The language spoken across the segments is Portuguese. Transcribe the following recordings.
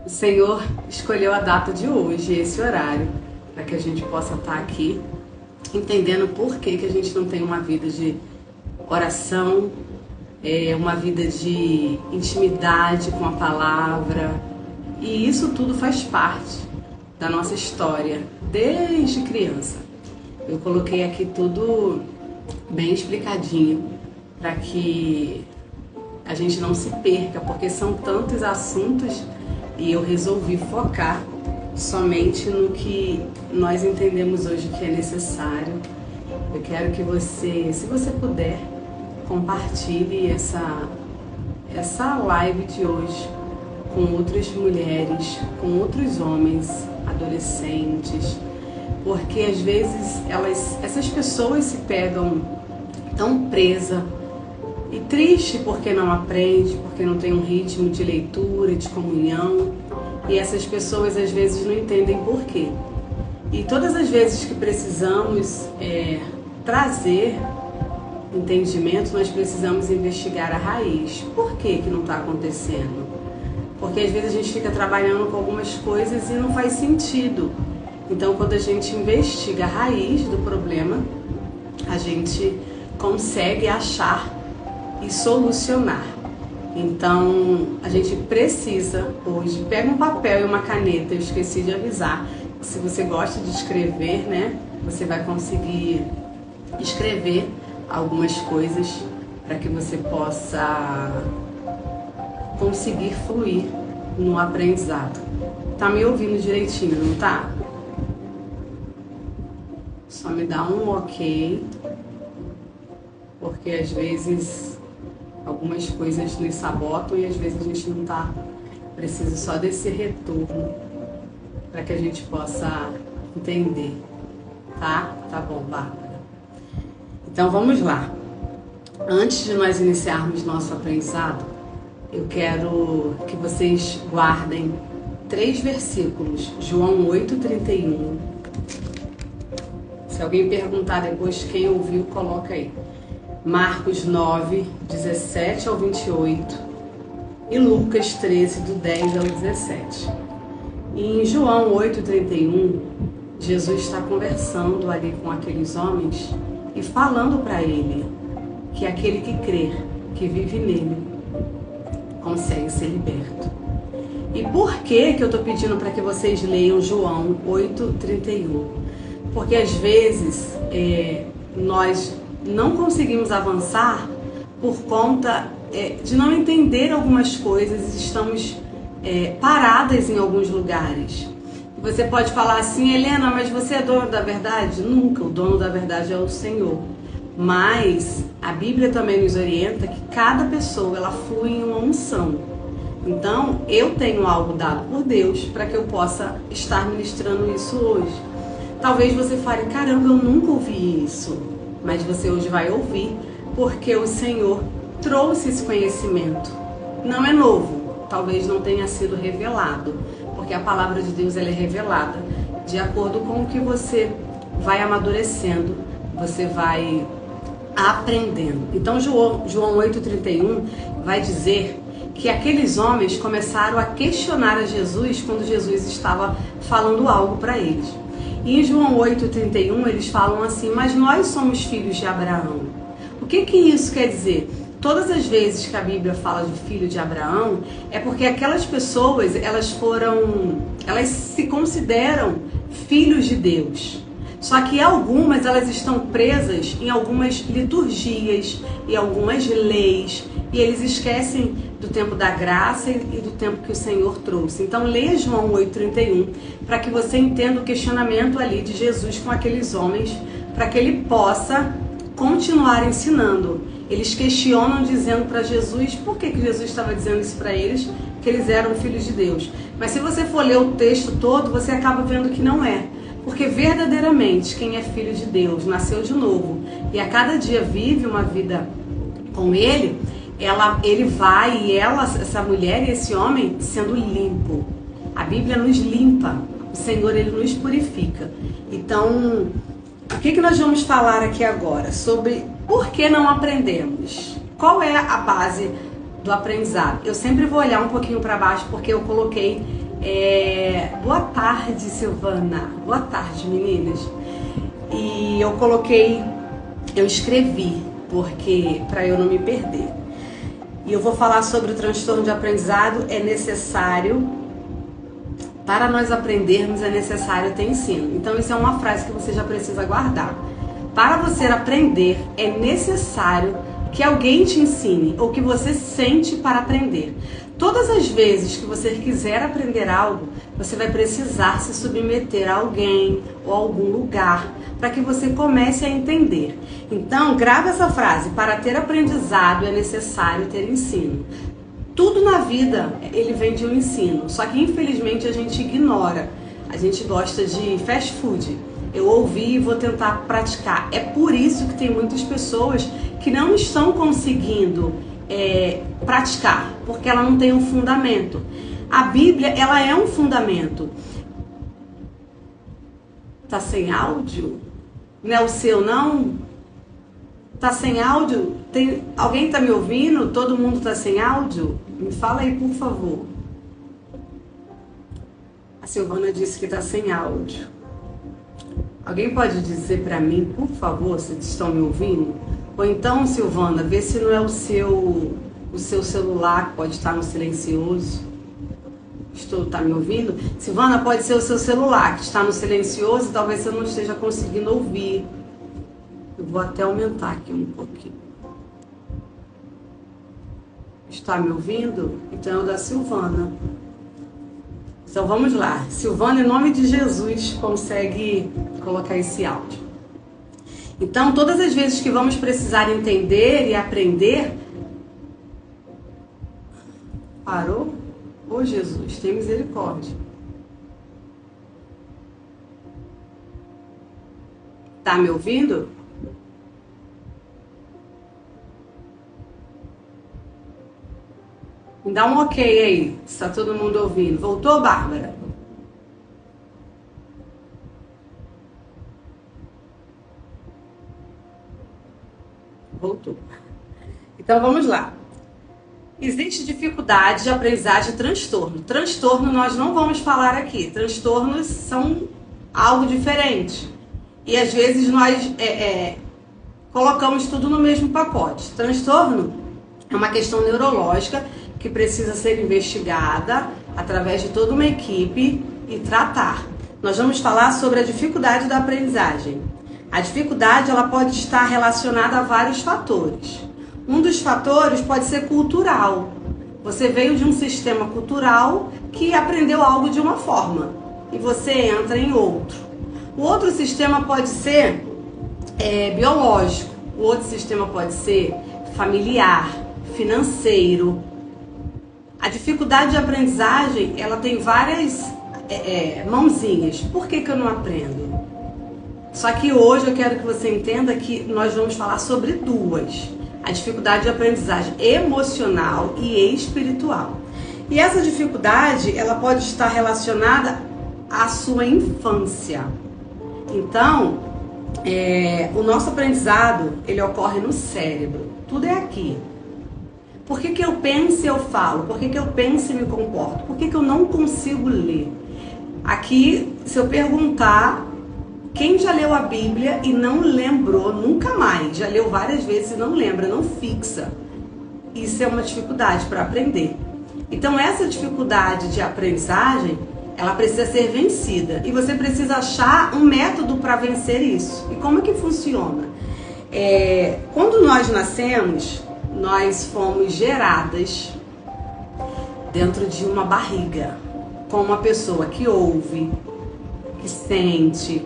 O Senhor escolheu a data de hoje, esse horário, para que a gente possa estar aqui entendendo por que a gente não tem uma vida de oração, uma vida de intimidade com a palavra. E isso tudo faz parte da nossa história, desde criança. Eu coloquei aqui tudo bem explicadinho para que a gente não se perca, porque são tantos assuntos e eu resolvi focar somente no que nós entendemos hoje que é necessário. Eu quero que você, se você puder, compartilhe essa live de hoje com outras mulheres, com outros homens, adolescentes, porque às vezes essas pessoas se pegam tão presas e triste porque não aprende, porque não tem um ritmo de leitura, de comunhão, e essas pessoas às vezes não entendem por quê. E todas as vezes que precisamos trazer entendimento, nós precisamos investigar a raiz. Por que não está acontecendo? Porque às vezes a gente fica trabalhando com algumas coisas e não faz sentido. Então, quando a gente investiga a raiz do problema, a gente consegue achar e solucionar. Então, a gente precisa hoje, pega um papel e uma caneta, eu esqueci de avisar, se você gosta de escrever, né, você vai conseguir escrever algumas coisas para que você possa conseguir fluir no aprendizado. Tá me ouvindo direitinho, não tá? Só me dá um ok, porque às vezes algumas coisas nos sabotam e às vezes a gente não tá, precisa só desse retorno para que a gente possa entender, tá? Tá bom, Bárbara. Então vamos lá. Antes de nós iniciarmos nosso aprendizado, eu quero que vocês guardem 3 versículos. João 8:31. Se alguém perguntar depois quem ouviu, coloca aí. Marcos 9:17 ao 28 e Lucas 13, do 10 ao 17. E em João 8:31, Jesus está conversando ali com aqueles homens e falando para ele que aquele que crer, que vive nele, consegue ser liberto. E por que eu estou pedindo para que vocês leiam João 8:31? Porque às vezes nós não conseguimos avançar por conta de não entender algumas coisas, estamos paradas em alguns lugares. Você pode falar assim, Helena, mas você é dono da verdade? Nunca, o dono da verdade é o Senhor. Mas a Bíblia também nos orienta que cada pessoa ela flui em uma unção. Então eu tenho algo dado por Deus para que eu possa estar ministrando isso hoje. Talvez você fale, caramba, eu nunca ouvi isso. Mas você hoje vai ouvir, porque o Senhor trouxe esse conhecimento. Não é novo, talvez não tenha sido revelado, porque a palavra de Deus ela é revelada de acordo com o que você vai amadurecendo, você vai aprendendo. Então João 8:31 vai dizer que aqueles homens começaram a questionar a Jesus quando Jesus estava falando algo para eles. E em João 8:31 eles falam assim, mas nós somos filhos de Abraão. O que isso quer dizer? Todas as vezes que a Bíblia fala de filho de Abraão, é porque aquelas pessoas, elas se consideram filhos de Deus. Só que algumas, elas estão presas em algumas liturgias, em algumas leis, e eles esquecem do tempo da graça e do tempo que o Senhor trouxe. Então leia João 8:31 para que você entenda o questionamento ali de Jesus com aqueles homens, para que ele possa continuar ensinando. Eles questionam dizendo para Jesus por que Jesus estava dizendo isso para eles, que eles eram filhos de Deus. Mas se você for ler o texto todo, você acaba vendo que não é. Porque verdadeiramente quem é filho de Deus, nasceu de novo e a cada dia vive uma vida com ele, ele vai e essa mulher e esse homem sendo limpo. A Bíblia nos limpa, o Senhor ele nos purifica. Então, o que nós vamos falar aqui agora? Sobre por que não aprendemos. Qual é a base do aprendizado? Eu sempre vou olhar um pouquinho para baixo porque eu coloquei Boa tarde, Silvana. Boa tarde, meninas. E eu escrevi, porque para eu não me perder. E eu vou falar sobre o transtorno de aprendizado. É necessário, para nós aprendermos, é necessário ter ensino. Então isso é uma frase que você já precisa guardar. Para você aprender, é necessário que alguém te ensine ou que você sente para aprender. Todas as vezes que você quiser aprender algo, você vai precisar se submeter a alguém ou a algum lugar para que você comece a entender. Então, grave essa frase: para ter aprendizado é necessário ter ensino. Tudo na vida, ele vem de um ensino, só que infelizmente a gente ignora. A gente gosta de fast food. Eu ouvi e vou tentar praticar. É por isso que tem muitas pessoas que não estão conseguindo praticar, porque ela não tem um fundamento. A Bíblia, ela é um fundamento. Tá sem áudio? Não é o seu, não? Tá sem áudio? Alguém tá me ouvindo? Todo mundo tá sem áudio? Me fala aí, por favor. A Silvana disse que tá sem áudio. Alguém pode dizer para mim, por favor, se estão me ouvindo? Ou então, Silvana, vê se não é o seu celular que pode estar no silencioso. Tá me ouvindo? Silvana, pode ser o seu celular que está no silencioso, talvez você não esteja conseguindo ouvir. Eu vou até aumentar aqui um pouquinho. Está me ouvindo? Então é o da Silvana. Então vamos lá. Silvana, em nome de Jesus, consegue colocar esse áudio. Então, todas as vezes que vamos precisar entender e aprender... Parou? Ô Jesus, tem misericórdia. Tá me ouvindo? Me dá um ok aí, se tá todo mundo ouvindo. Voltou, Bárbara? Voltou. Então vamos lá. Existe dificuldade de aprendizagem e transtorno. Transtorno nós não vamos falar aqui. Transtornos são algo diferente. E às vezes nós colocamos tudo no mesmo pacote. Transtorno é uma questão neurológica que precisa ser investigada através de toda uma equipe e tratar. Nós vamos falar sobre a dificuldade da aprendizagem. A dificuldade, ela pode estar relacionada a vários fatores. Um dos fatores pode ser cultural. Você veio de um sistema cultural que aprendeu algo de uma forma e você entra em outro. O outro sistema pode ser biológico, o outro sistema pode ser familiar, financeiro. A dificuldade de aprendizagem, ela tem várias mãozinhas. Por que eu não aprendo? Só que hoje eu quero que você entenda que nós vamos falar sobre duas. A dificuldade de aprendizagem emocional e espiritual. E essa dificuldade, ela pode estar relacionada à sua infância. Então, o nosso aprendizado, ele ocorre no cérebro. Tudo é aqui. Por que eu penso e eu falo? Por que eu penso e me comporto? Por que eu não consigo ler? Aqui, se eu perguntar, quem já leu a Bíblia e não lembrou nunca mais, já leu várias vezes e não lembra, não fixa, isso é uma dificuldade para aprender. Então essa dificuldade de aprendizagem, ela precisa ser vencida e você precisa achar um método para vencer isso. E como é que funciona? Quando nós nascemos, nós fomos geradas dentro de uma barriga, com uma pessoa que ouve, que sente,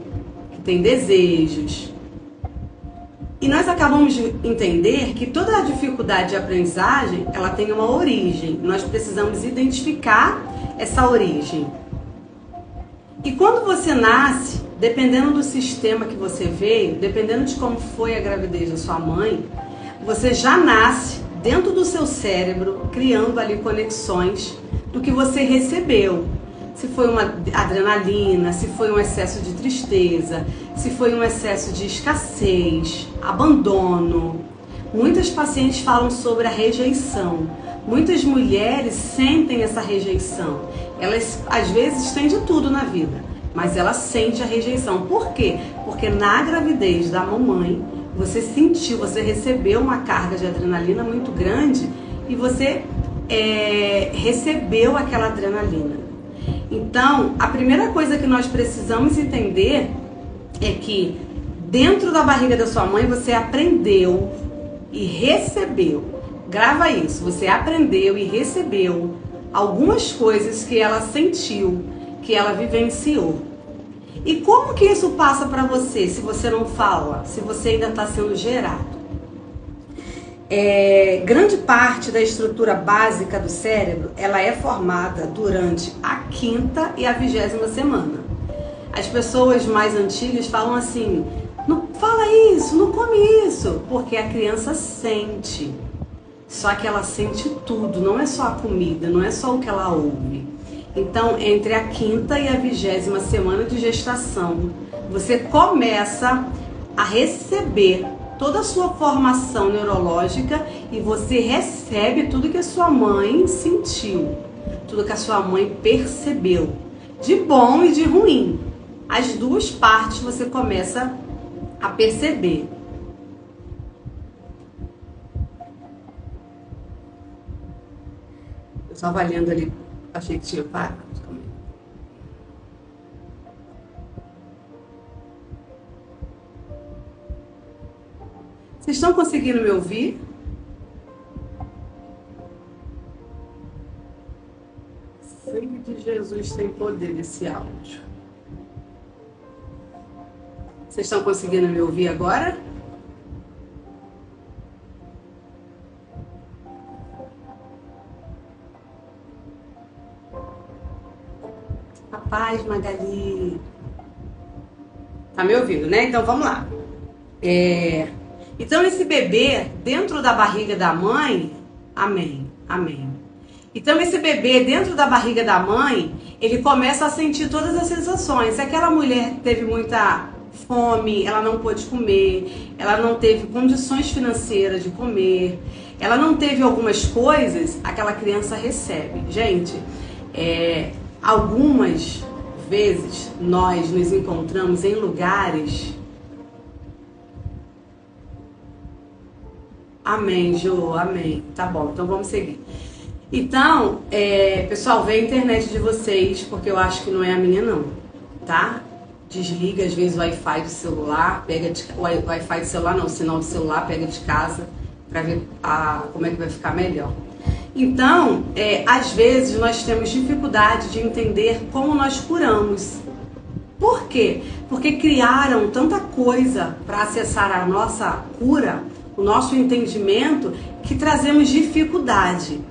tem desejos. E nós acabamos de entender que toda a dificuldade de aprendizagem, ela tem uma origem. Nós precisamos identificar essa origem. E quando você nasce, dependendo do sistema que você veio, dependendo de como foi a gravidez da sua mãe, você já nasce dentro do seu cérebro, criando ali conexões do que você recebeu. Se foi uma adrenalina, se foi um excesso de tristeza, se foi um excesso de escassez, abandono. Muitas pacientes falam sobre a rejeição. Muitas mulheres sentem essa rejeição. Elas, às vezes, têm de tudo na vida, mas ela sente a rejeição. Por quê? Porque na gravidez da mamãe, você sentiu, você recebeu uma carga de adrenalina muito grande e você recebeu aquela adrenalina. Então, a primeira coisa que nós precisamos entender é que dentro da barriga da sua mãe você aprendeu e recebeu. Grava isso, você aprendeu e recebeu algumas coisas que ela sentiu, que ela vivenciou. E como que isso passa para você se você não fala, se você ainda está sendo gerado? Grande parte da estrutura básica do cérebro, ela é formada durante a 5ª e a 20ª semana. As pessoas mais antigas falam assim, não fala isso, não come isso, porque a criança sente. Só que ela sente tudo, não é só a comida, não é só o que ela ouve. Então, entre a 5ª e a 20ª semana de gestação, você começa a receber toda a sua formação neurológica e você recebe tudo que a sua mãe sentiu, tudo que a sua mãe percebeu, de bom e de ruim. As duas partes você começa a perceber. Eu estava lendo ali, achei que tinha parado. Vocês estão conseguindo me ouvir? Sangue de Jesus tem poder esse áudio. Vocês estão conseguindo me ouvir agora? Rapaz, Magali. Tá me ouvindo, né? Então vamos lá. Então esse bebê dentro da barriga da mãe, amém, amém. Então esse bebê dentro da barriga da mãe, ele começa a sentir todas as sensações. Se aquela mulher teve muita fome, ela não pôde comer, ela não teve condições financeiras de comer, ela não teve algumas coisas, aquela criança recebe. Gente, algumas vezes nós nos encontramos em lugares... Amém, Jo, amém. Tá bom, então vamos seguir. Então, pessoal, vê a internet de vocês, porque eu acho que não é a minha não, tá? Desliga às vezes o Wi-Fi do celular, o Wi-Fi do celular não, o sinal do celular, pega de casa, pra ver como é que vai ficar melhor. Então, às vezes nós temos dificuldade de entender como nós curamos. Por quê? Porque criaram tanta coisa para acessar a nossa cura, o nosso entendimento, que trazemos dificuldade.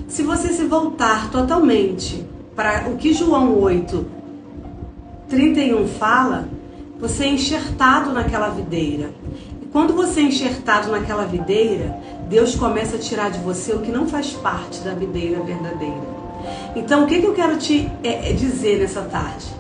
Se você se voltar totalmente para o que João 8:31 fala, você é enxertado naquela videira. E quando você é enxertado naquela videira, Deus começa a tirar de você o que não faz parte da videira verdadeira. Então, o que eu quero te dizer nessa tarde?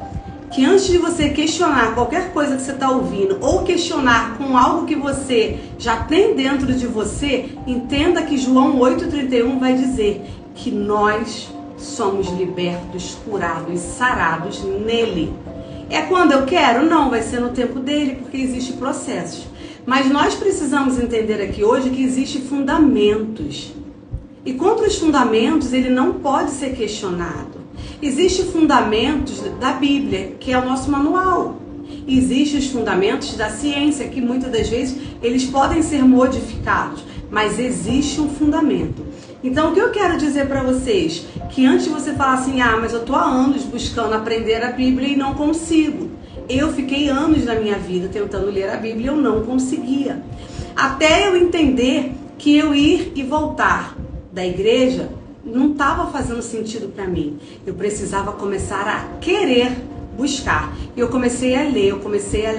Que antes de você questionar qualquer coisa que você está ouvindo, ou questionar com algo que você já tem dentro de você, entenda que João 8:31 vai dizer que nós somos libertos, curados, sarados nele. É quando eu quero? Não, vai ser no tempo dele, porque existe processos. Mas nós precisamos entender aqui hoje que existem fundamentos. E contra os fundamentos, ele não pode ser questionado. Existem fundamentos da Bíblia, que é o nosso manual. Existem os fundamentos da ciência, que muitas das vezes eles podem ser modificados, mas existe um fundamento. Então, o que eu quero dizer para vocês? Que antes de você falar assim, mas eu estou há anos buscando aprender a Bíblia e não consigo. Eu fiquei anos na minha vida tentando ler a Bíblia e eu não conseguia. Até eu entender que eu ir e voltar da igreja não estava fazendo sentido para mim. Eu precisava começar a querer buscar. E eu comecei a ler, eu comecei a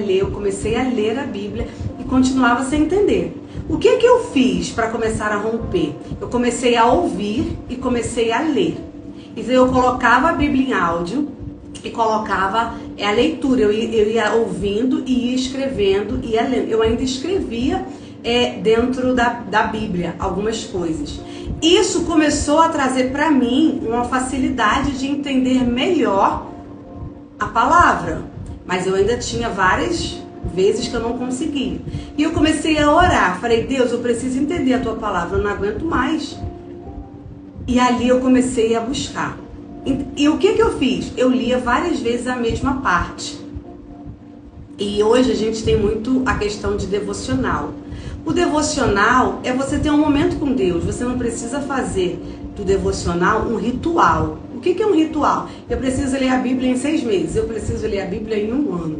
ler a Bíblia e continuava sem entender. O que eu fiz para começar a romper? Eu comecei a ouvir e comecei a ler. Então eu colocava a Bíblia em áudio e colocava a leitura. Eu ia ouvindo e ia escrevendo, ia lendo. Eu ainda escrevia dentro da Bíblia algumas coisas. Isso começou a trazer para mim uma facilidade de entender melhor a palavra, mas eu ainda tinha várias vezes que eu não conseguia. E eu comecei a orar, falei, Deus, eu preciso entender a tua palavra, eu não aguento mais. E ali eu comecei a buscar. E o que eu fiz? Eu lia várias vezes a mesma parte. E hoje a gente tem muito a questão de devocional. O devocional é você ter um momento com Deus. Você não precisa fazer do devocional um ritual. O que é um ritual? Eu preciso ler a Bíblia em 6 meses. Eu preciso ler a Bíblia em 1 ano.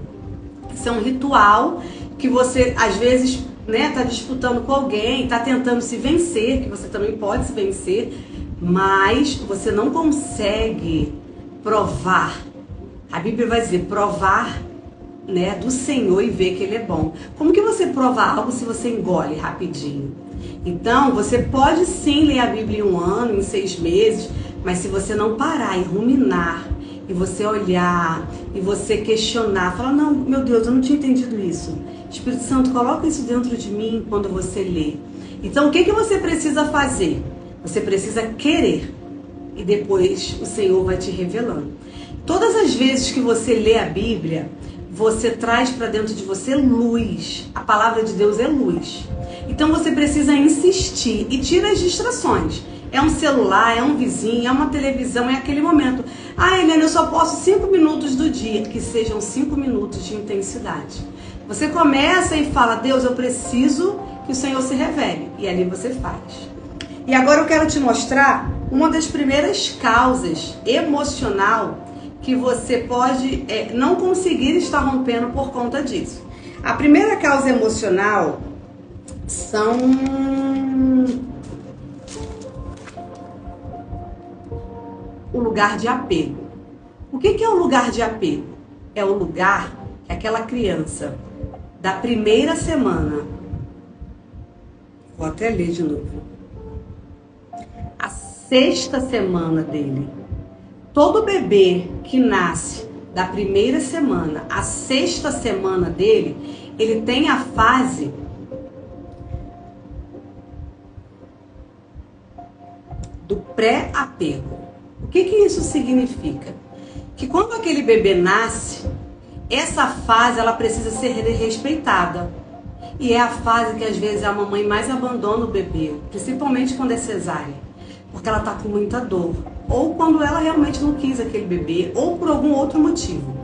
Isso é um ritual que você, às vezes, tá disputando com alguém, tá tentando se vencer, que você também pode se vencer, mas você não consegue provar. A Bíblia vai dizer provar, do Senhor e ver que Ele é bom. Como que você prova algo se você engole rapidinho? Então, você pode sim ler a Bíblia em 1 ano, em 6 meses, mas se você não parar e ruminar, e você olhar, e você questionar, falar, não, meu Deus, eu não tinha entendido isso. Espírito Santo, coloca isso dentro de mim quando você lê. Então, o que você precisa fazer? Você precisa querer, e depois o Senhor vai te revelando. Todas as vezes que você lê a Bíblia, você traz para dentro de você luz. A palavra de Deus é luz. Então você precisa insistir e tira as distrações. É um celular, é um vizinho, é uma televisão, é aquele momento. Ah, Helena, eu só posso 5 minutos do dia. Que sejam 5 minutos de intensidade. Você começa e fala, Deus, eu preciso que o Senhor se revele. E ali você faz. E agora eu quero te mostrar uma das primeiras causas emocional que você pode não conseguir estar rompendo por conta disso. A primeira causa emocional são o lugar de apego. O que é o lugar de apego? É o lugar que aquela criança da primeira semana, vou até ler de novo, a 6ª semana dele. Todo bebê que nasce da primeira semana à 6ª semana dele, ele tem a fase do pré-apego. O que isso significa? Que quando aquele bebê nasce, essa fase ela precisa ser respeitada. E é a fase que às vezes a mamãe mais abandona o bebê, principalmente quando é cesárea, porque ela está com muita dor. Ou quando ela realmente não quis aquele bebê, ou por algum outro motivo.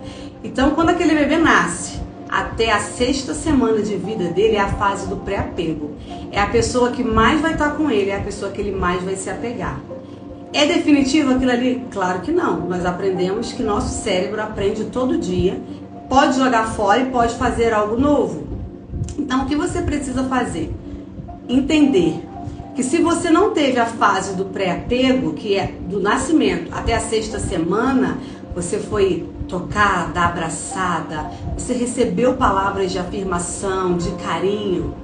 Então, quando aquele bebê nasce, até a 6ª semana de vida dele é a fase do pré-apego. É a pessoa que mais vai estar com ele, é a pessoa que ele mais vai se apegar. É definitivo aquilo ali? Claro que não. Nós aprendemos que nosso cérebro aprende todo dia, pode jogar fora e pode fazer algo novo. Então, o que você precisa fazer? Entender que se você não teve a fase do pré-apego, que é do nascimento até a 6ª semana, você foi tocada, abraçada, você recebeu palavras de afirmação, de carinho,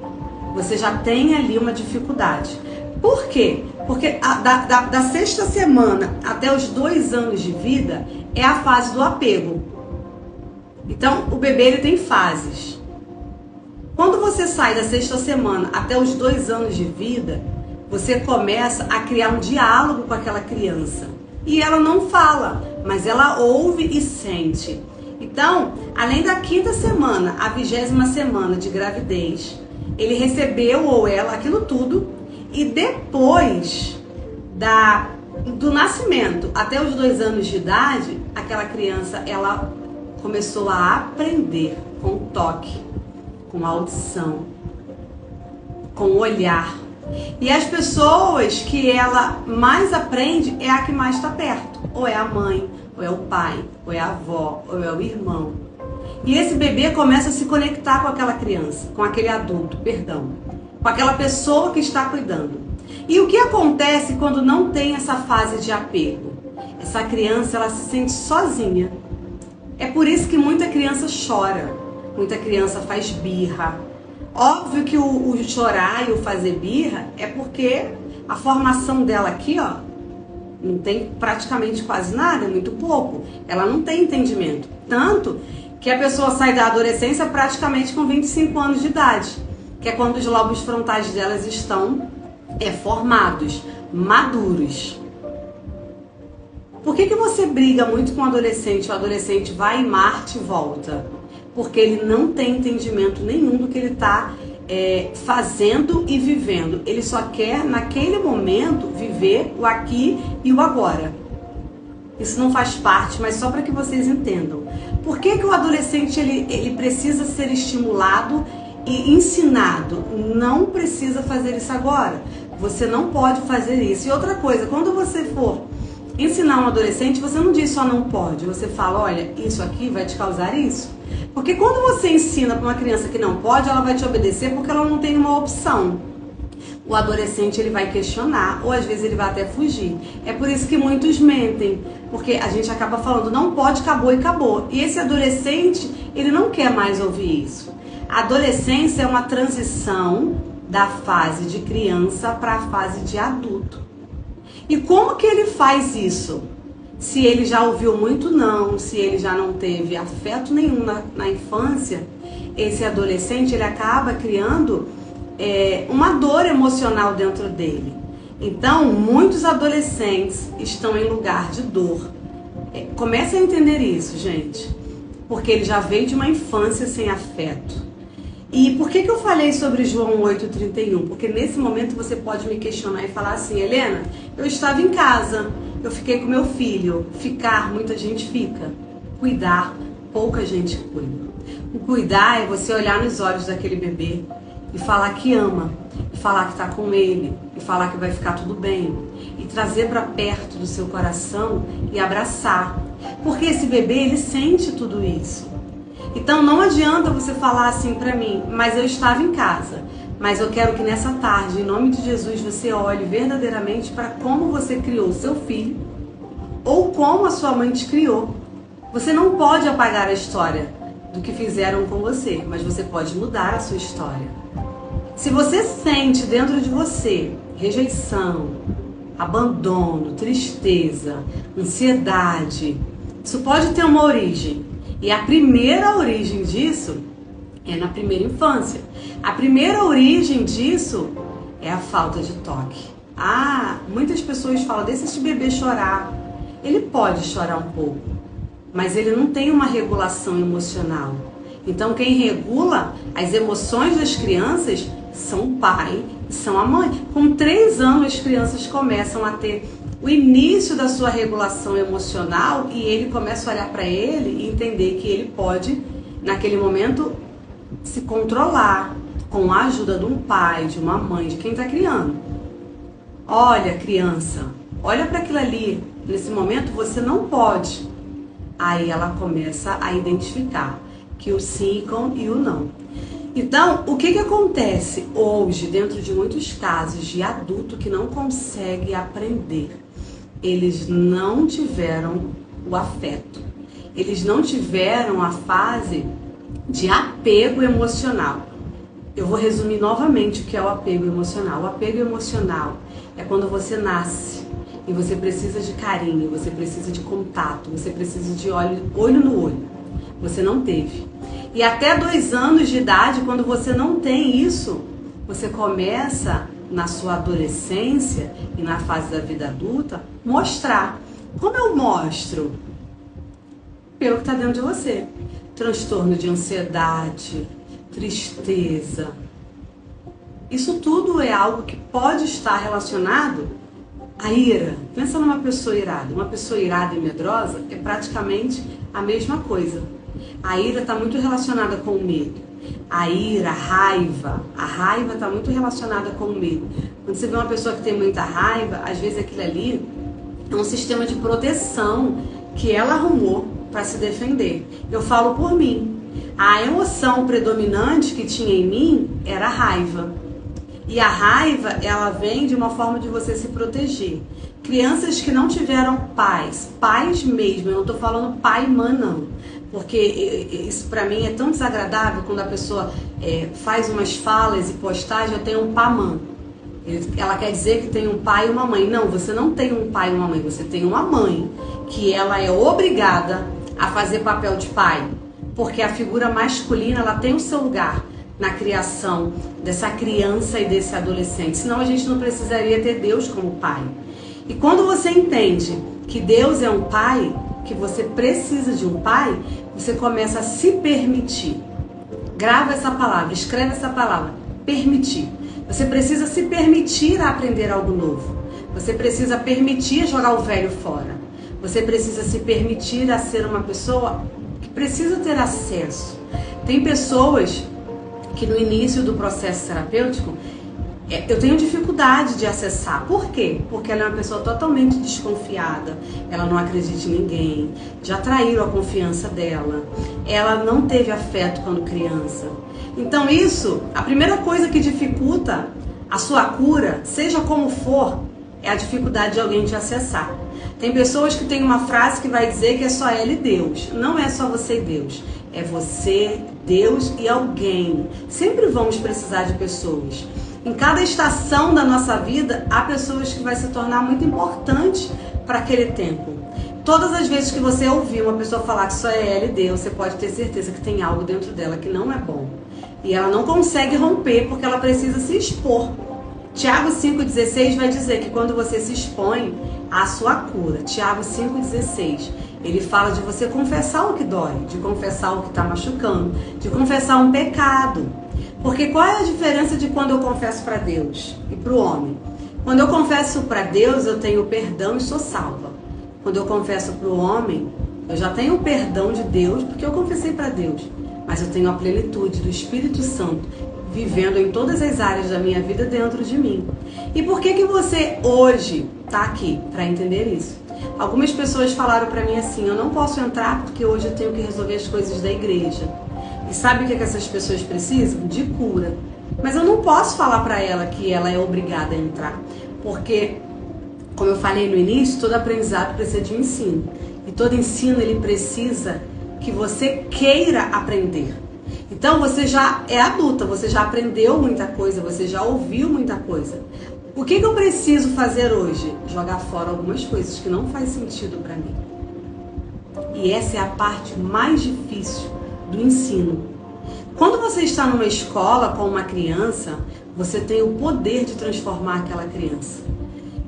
você já tem ali uma dificuldade. Por quê? Porque da 6ª semana até os 2 anos de vida é a fase do apego. Então, o bebê ele tem fases. Quando você sai da 6ª semana até os 2 anos de vida, você começa a criar um diálogo com aquela criança. E ela não fala, mas ela ouve e sente. Então, além da 5ª semana, a 20ª semana de gravidez, ele recebeu, ou ela, aquilo tudo. E depois do nascimento até os 2 anos de idade, aquela criança, ela começou a aprender com o toque, com a audição, com o olhar. E as pessoas que ela mais aprende é a que mais está perto. Ou é a mãe, ou é o pai, ou é a avó, ou é o irmão. E esse bebê começa a se conectar com aquela criança, com aquele adulto, com aquela pessoa que está cuidando. E o que acontece quando não tem essa fase de apego? Essa criança, ela se sente sozinha. É por isso que muita criança chora, muita criança faz birra. Óbvio que o chorar e o fazer birra é porque a formação dela aqui, ó, não tem praticamente quase nada, é muito pouco. Ela não tem entendimento. Tanto que a pessoa sai da adolescência praticamente com 25 anos de idade, que é quando os lobos frontais delas estão formados. maduros. Por que você briga muito com o adolescente? O adolescente vai em Marte e volta. Porque ele não tem entendimento nenhum do que ele está fazendo e vivendo. Ele só quer, naquele momento, viver o aqui e o agora. Isso não faz parte, mas só para que vocês entendam. Por que o adolescente ele precisa ser estimulado e ensinado? Não precisa fazer isso agora. Você não pode fazer isso. E outra coisa, quando você for ensinar um adolescente, você não diz só não pode. Você fala, olha, isso aqui vai te causar isso. Porque quando você ensina para uma criança que não pode, ela vai te obedecer porque ela não tem uma opção. O adolescente ele vai questionar, ou às vezes ele vai até fugir. É por isso que muitos mentem, porque a gente acaba falando não pode, acabou e acabou. E esse adolescente, ele não quer mais ouvir isso. A adolescência é uma transição da fase de criança para a fase de adulto. E como que ele faz isso? Se ele já ouviu muito não, se ele já não teve afeto nenhum na infância, esse adolescente ele acaba criando uma dor emocional dentro dele. Então, muitos adolescentes estão em lugar de dor. Comece a entender isso, gente, porque ele já veio de uma infância sem afeto. E por que eu falei sobre João 8,31? Porque nesse momento você pode me questionar e falar assim, Helena, eu estava em casa, eu fiquei com meu filho. Ficar, muita gente fica. Cuidar, pouca gente cuida. O cuidar é você olhar nos olhos daquele bebê e falar que ama, e falar que está com ele, e falar que vai ficar tudo bem, e trazer para perto do seu coração e abraçar. Porque esse bebê, ele sente tudo isso. Então não adianta você falar assim para mim, mas eu estava em casa. Mas eu quero que nessa tarde, em nome de Jesus, você olhe verdadeiramente para como você criou o seu filho ou como a sua mãe te criou. Você não pode apagar a história do que fizeram com você, mas você pode mudar a sua história. Se você sente dentro de você rejeição, abandono, tristeza, ansiedade, isso pode ter uma origem. E a primeira origem disso é na primeira infância. A primeira origem disso é a falta de toque. Muitas pessoas falam, deixa esse bebê chorar. Ele pode chorar um pouco, mas ele não tem uma regulação emocional. Então quem regula as emoções das crianças são o pai e são a mãe. Com 3 anos as crianças começam a ter o início da sua regulação emocional e ele começa a olhar para ele e entender que ele pode, naquele momento, se controlar com a ajuda de um pai, de uma mãe, de quem está criando. Olha, criança, olha para aquilo ali. Nesse momento você não pode. Aí ela começa a identificar que o sim e o não. Então, o que acontece hoje, dentro de muitos casos de adulto que não consegue aprender? Eles não tiveram o afeto. Eles não tiveram a fase de apego emocional. Eu vou resumir novamente o que é o apego emocional. O apego emocional é quando você nasce e você precisa de carinho, você precisa de contato, você precisa de olho no olho. Você não teve. E até 2 anos de idade, quando você não tem isso, você começa na sua adolescência e na fase da vida adulta, mostrar. Como eu mostro? Pelo que está dentro de você. Transtorno de ansiedade, tristeza. Isso tudo é algo que pode estar relacionado à ira. Pensa numa pessoa irada. Uma pessoa irada e medrosa é praticamente a mesma coisa. A ira está muito relacionada com o medo. A ira, a raiva está muito relacionada com o medo. Quando você vê uma pessoa que tem muita raiva, às vezes aquilo ali é um sistema de proteção que ela arrumou para se defender. Eu falo por mim. A emoção predominante que tinha em mim era a raiva. E a raiva, ela vem de uma forma de você se proteger. Crianças que não tiveram pais mesmo, eu não estou falando pai e mãe não. Porque isso pra mim é tão desagradável quando a pessoa faz umas falas e postagem, eu tenho um pamã. Ela quer dizer que tem um pai e uma mãe. Não, você não tem um pai e uma mãe, você tem uma mãe que ela é obrigada a fazer papel de pai. Porque a figura masculina, ela tem o seu lugar. na criação dessa criança e desse adolescente. Senão a gente não precisaria ter Deus como pai. E quando você entende que Deus é um pai, que você precisa de um pai, você começa a se permitir. Grava essa palavra, escreve essa palavra, permitir. Você precisa se permitir a aprender algo novo. Você precisa permitir jogar o velho fora. Você precisa se permitir a ser uma pessoa que precisa ter acesso. Tem pessoas que no início do processo terapêutico, eu tenho dificuldade de acessar. Por quê? Porque ela é uma pessoa totalmente desconfiada, ela não acredita em ninguém, já traíram a confiança dela, ela não teve afeto quando criança. Então isso, a primeira coisa que dificulta a sua cura, seja como for, é a dificuldade de alguém te acessar. Tem pessoas que têm uma frase que vai dizer que é só ela e Deus. Não é só você e Deus, é você, Deus e alguém. Sempre vamos precisar de pessoas. Em cada estação da nossa vida, há pessoas que vai se tornar muito importante para aquele tempo. Todas as vezes que você ouvir uma pessoa falar que só é ela e Deus, você pode ter certeza que tem algo dentro dela que não é bom. E ela não consegue romper porque ela precisa se expor. Tiago 5,16 vai dizer que quando você se expõe, há a sua cura. Tiago 5,16. Ele fala de você confessar o que dói, de confessar o que está machucando, de confessar um pecado. Porque qual é a diferença de quando eu confesso para Deus e para o homem? Quando eu confesso para Deus, eu tenho perdão e sou salva. Quando eu confesso para o homem, eu já tenho o perdão de Deus, porque eu confessei para Deus. Mas eu tenho a plenitude do Espírito Santo vivendo em todas as áreas da minha vida dentro de mim. E por que você hoje está aqui? Para entender isso. Algumas pessoas falaram para mim assim, eu não posso entrar porque hoje eu tenho que resolver as coisas da igreja. E sabe o que essas pessoas precisam? De cura. Mas eu não posso falar para ela que ela é obrigada a entrar. Porque, como eu falei no início, todo aprendizado precisa de um ensino. E todo ensino ele precisa que você queira aprender. Então você já é adulta, você já aprendeu muita coisa, você já ouviu muita coisa. O que eu preciso fazer hoje? Jogar fora algumas coisas que não faz sentido para mim. E essa é a parte mais difícil do ensino. Quando você está numa escola com uma criança, você tem o poder de transformar aquela criança.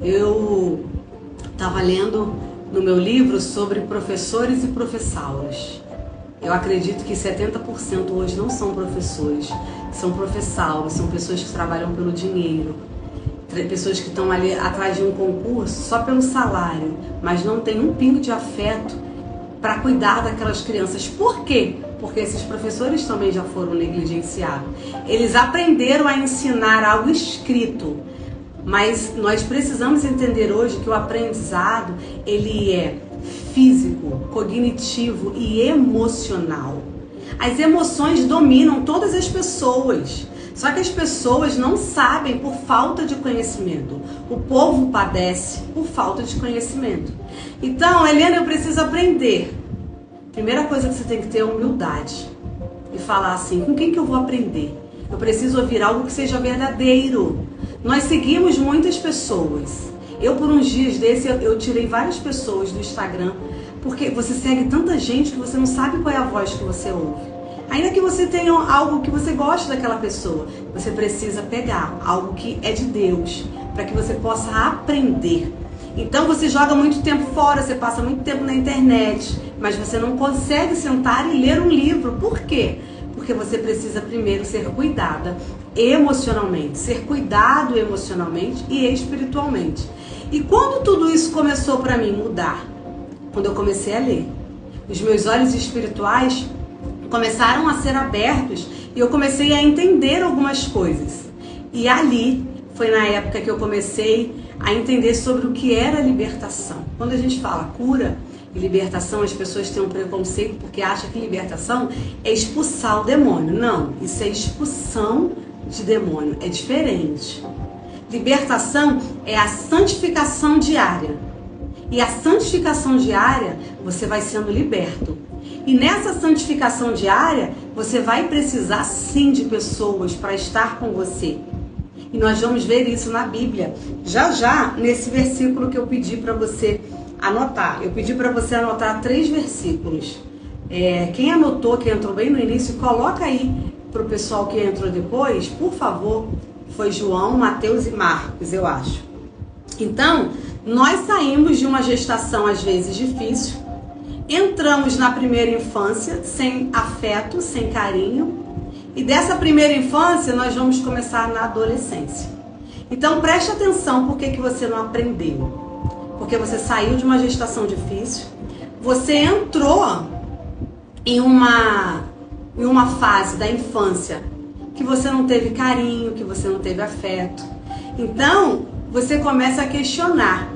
Eu estava lendo no meu livro sobre professores e professauras. Eu acredito que 70% hoje não são professores, são professauras, são pessoas que trabalham pelo dinheiro, pessoas que estão ali atrás de um concurso só pelo salário, mas não tem um pingo de afeto para cuidar daquelas crianças. Por quê? Porque esses professores também já foram negligenciados. Eles aprenderam a ensinar algo escrito, mas nós precisamos entender hoje que o aprendizado ele é físico, cognitivo e emocional. As emoções dominam todas as pessoas, só que as pessoas não sabem por falta de conhecimento. O povo padece por falta de conhecimento. Então, Helena, eu preciso aprender. Primeira coisa que você tem que ter é humildade e falar assim, com quem que eu vou aprender? Eu preciso ouvir algo que seja verdadeiro. Nós seguimos muitas pessoas. Eu, por uns dias desse, eu tirei várias pessoas do Instagram, porque você segue tanta gente que você não sabe qual é a voz que você ouve. Ainda que você tenha algo que você goste daquela pessoa, você precisa pegar algo que é de Deus, para que você possa aprender. Então você joga muito tempo fora, você passa muito tempo na internet, mas você não consegue sentar e ler um livro. Por quê? Porque você precisa primeiro ser cuidada emocionalmente, ser cuidado emocionalmente e espiritualmente. E quando tudo isso começou para mim mudar? Quando eu comecei a ler. Os meus olhos espirituais começaram a ser abertos e eu comecei a entender algumas coisas. E ali foi na época que eu comecei a entender sobre o que era libertação. Quando a gente fala cura e libertação, as pessoas têm um preconceito porque acham que libertação é expulsar o demônio. Não, isso é expulsão de demônio, é diferente. Libertação é a santificação diária. E a santificação diária, você vai sendo liberto. E nessa santificação diária, você vai precisar sim de pessoas para estar com você. E nós vamos ver isso na Bíblia. Já nesse versículo que eu pedi para você anotar. Eu pedi para você anotar 3 versículos. Quem anotou, quem entrou bem no início, coloca aí para o pessoal que entrou depois, por favor, foi João, Mateus e Marcos, eu acho. Então, nós saímos de uma gestação às vezes difícil, entramos na primeira infância sem afeto, sem carinho, e dessa primeira infância nós vamos começar na adolescência. Então preste atenção por que você não aprendeu. Porque você saiu de uma gestação difícil, você entrou em uma fase da infância que você não teve carinho, que você não teve afeto. Então você começa a questionar: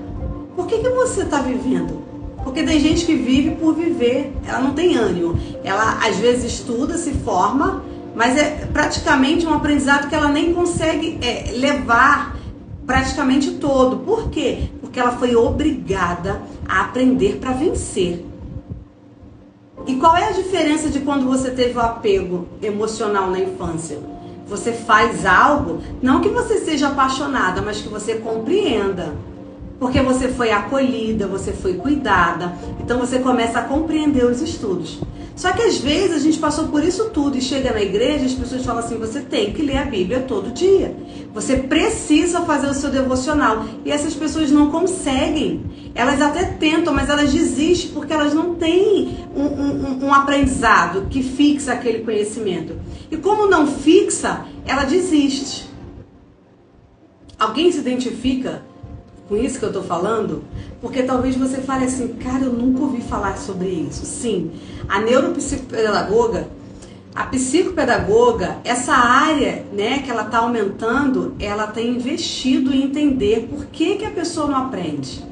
por que você está vivendo? Porque tem gente que vive por viver, ela não tem ânimo. Ela às vezes estuda, se forma, mas é praticamente um aprendizado que ela nem consegue levar praticamente todo. Por quê? Porque ela foi obrigada a aprender para vencer. E qual é a diferença de quando você teve o apego emocional na infância? Você faz algo, não que você seja apaixonada, mas que você compreenda. Porque você foi acolhida, você foi cuidada, então você começa a compreender os estudos. Só que às vezes a gente passou por isso tudo e chega na igreja e as pessoas falam assim: você tem que ler a Bíblia todo dia. Você precisa fazer o seu devocional. E essas pessoas não conseguem. Elas até tentam, mas elas desistem porque elas não têm um aprendizado que fixa aquele conhecimento. E como não fixa, ela desiste. Alguém se identifica com isso que eu tô falando? Porque talvez você fale assim: cara, eu nunca ouvi falar sobre isso. Sim, a neuropsicopedagoga, a psicopedagoga, essa área, né, que ela tá aumentando, ela tem investido em entender por que a pessoa não aprende.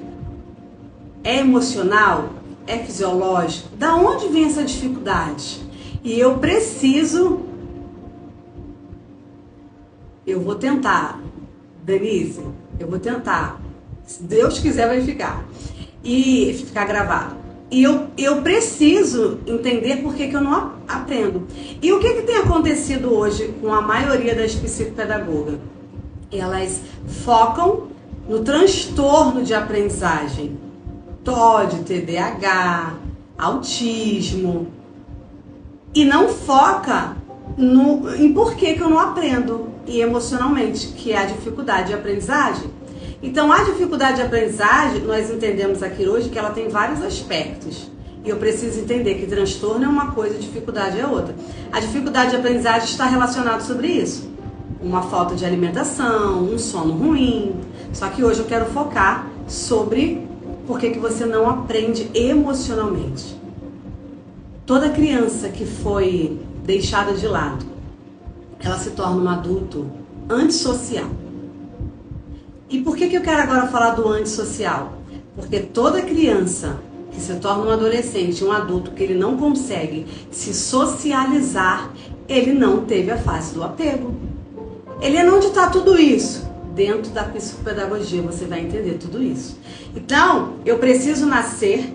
É emocional? É fisiológico? Da onde vem essa dificuldade? E eu vou tentar, Denise, eu vou tentar. Se Deus quiser, vai ficar. E ficar gravado. E eu preciso entender por que eu não aprendo. E o que tem acontecido hoje com a maioria das psicopedagogas? Elas focam no transtorno de aprendizagem. TOD, TDAH, autismo. E não foca em por que eu não aprendo. E emocionalmente, que é a dificuldade de aprendizagem. Então, a dificuldade de aprendizagem, nós entendemos aqui hoje que ela tem vários aspectos. E eu preciso entender que transtorno é uma coisa, dificuldade é outra. A dificuldade de aprendizagem está relacionada sobre isso. Uma falta de alimentação, um sono ruim. Só que hoje eu quero focar sobre por que você não aprende emocionalmente. Toda criança que foi deixada de lado, ela se torna um adulto antissocial. E por que eu quero agora falar do antissocial? Porque toda criança que se torna um adolescente, um adulto, que ele não consegue se socializar, ele não teve a fase do apego. Ele é onde está tudo isso? Dentro da psicopedagogia você vai entender tudo isso. Então, eu preciso nascer,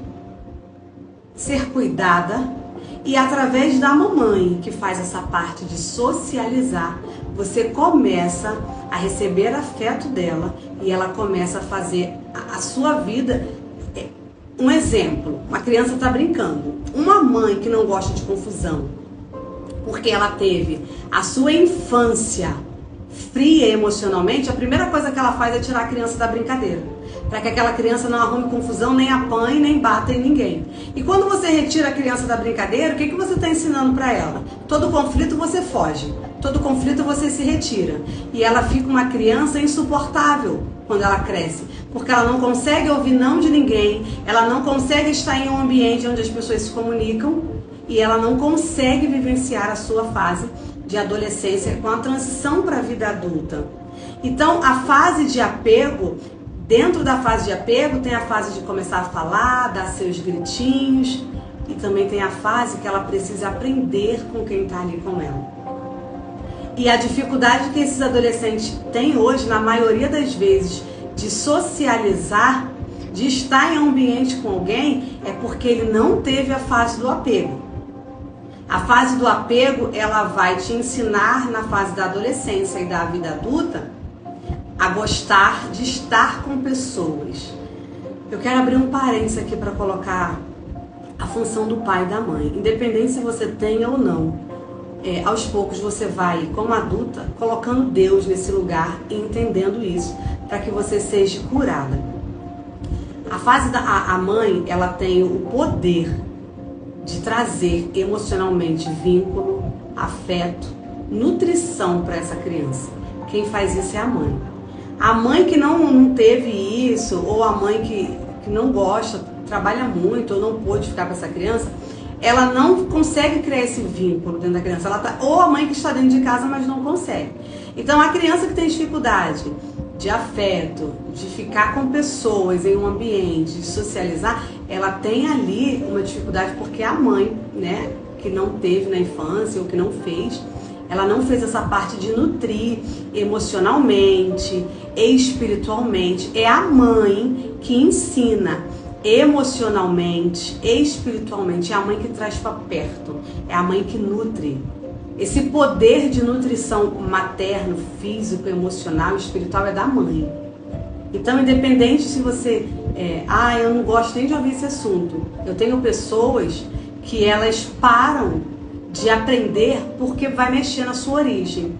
ser cuidada, e através da mamãe, que faz essa parte de socializar, você começa a receber afeto dela e ela começa a fazer a sua vida. Um exemplo, uma criança está brincando. Uma mãe que não gosta de confusão, porque ela teve a sua infância fria emocionalmente, a primeira coisa que ela faz é tirar a criança da brincadeira, para que aquela criança não arrume confusão, nem apanhe, nem bata em ninguém. E quando você retira a criança da brincadeira, o que você está ensinando para ela? Todo conflito você foge, todo conflito você se retira. E ela fica uma criança insuportável quando ela cresce, porque ela não consegue ouvir não de ninguém, ela não consegue estar em um ambiente onde as pessoas se comunicam e ela não consegue vivenciar a sua fase de adolescência com a transição para a vida adulta. Então, a fase de apego, dentro da fase de apego, tem a fase de começar a falar, dar seus gritinhos, e também tem a fase que ela precisa aprender com quem está ali com ela. E a dificuldade que esses adolescentes têm hoje, na maioria das vezes, de socializar, de estar em um ambiente com alguém, é porque ele não teve a fase do apego. A fase do apego, ela vai te ensinar na fase da adolescência e da vida adulta a gostar de estar com pessoas. Eu quero abrir um parênteses aqui para colocar a função do pai e da mãe. Independente se você tem ou não aos poucos você vai, como adulta, colocando Deus nesse lugar e entendendo isso, para que você seja curada. A fase a mãe, ela tem o poder de trazer emocionalmente vínculo, afeto, nutrição para essa criança. Quem faz isso é a mãe. A mãe que não teve isso, ou a mãe que não gosta, trabalha muito, ou não pôde ficar com essa criança, ela não consegue criar esse vínculo dentro da criança. Ou a mãe que está dentro de casa, mas não consegue. Então, a criança que tem dificuldade de afeto, de ficar com pessoas em um ambiente, de socializar, ela tem ali uma dificuldade porque a mãe, né, que não teve na infância ou que não fez, ela não fez essa parte de nutrir emocionalmente, espiritualmente. É a mãe que ensina emocionalmente, espiritualmente. É a mãe que traz para perto, é a mãe que nutre. Esse poder de nutrição materno, físico, emocional, espiritual é da mãe. Então, independente se você... eu não gosto nem de ouvir esse assunto. Eu tenho pessoas que elas param de aprender porque vai mexer na sua origem.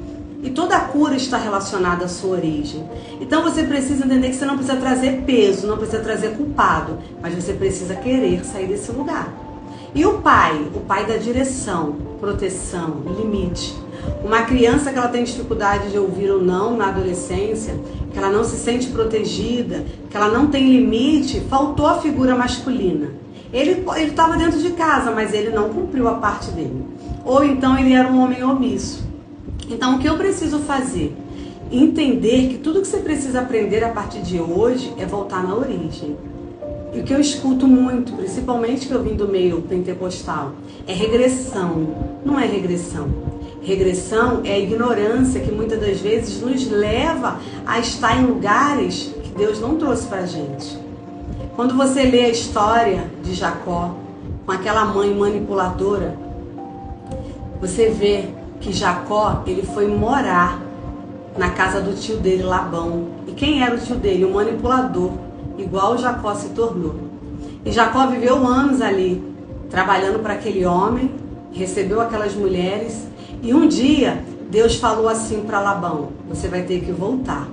E toda a cura está relacionada à sua origem. Então você precisa entender que você não precisa trazer peso, não precisa trazer culpado, mas você precisa querer sair desse lugar. E o pai dá direção, proteção, limite. Uma criança que ela tem dificuldade de ouvir ou não na adolescência, que ela não se sente protegida, que ela não tem limite, faltou a figura masculina. Ele estava dentro de casa, mas ele não cumpriu a parte dele. Ou então ele era um homem omisso. Então o que eu preciso fazer? Entender que tudo que você precisa aprender a partir de hoje é voltar na origem. E o que eu escuto muito, principalmente que eu vim do meio pentecostal, é regressão. Não é regressão. Regressão é a ignorância que muitas das vezes nos leva a estar em lugares que Deus não trouxe pra gente. Quando você lê a história de Jacó, com aquela mãe manipuladora, você vê que Jacó, ele foi morar na casa do tio dele, Labão. E quem era o tio dele? Um manipulador, igual Jacó se tornou. E Jacó viveu anos ali, trabalhando para aquele homem, recebeu aquelas mulheres, e um dia Deus falou assim para Labão: você vai ter que voltar.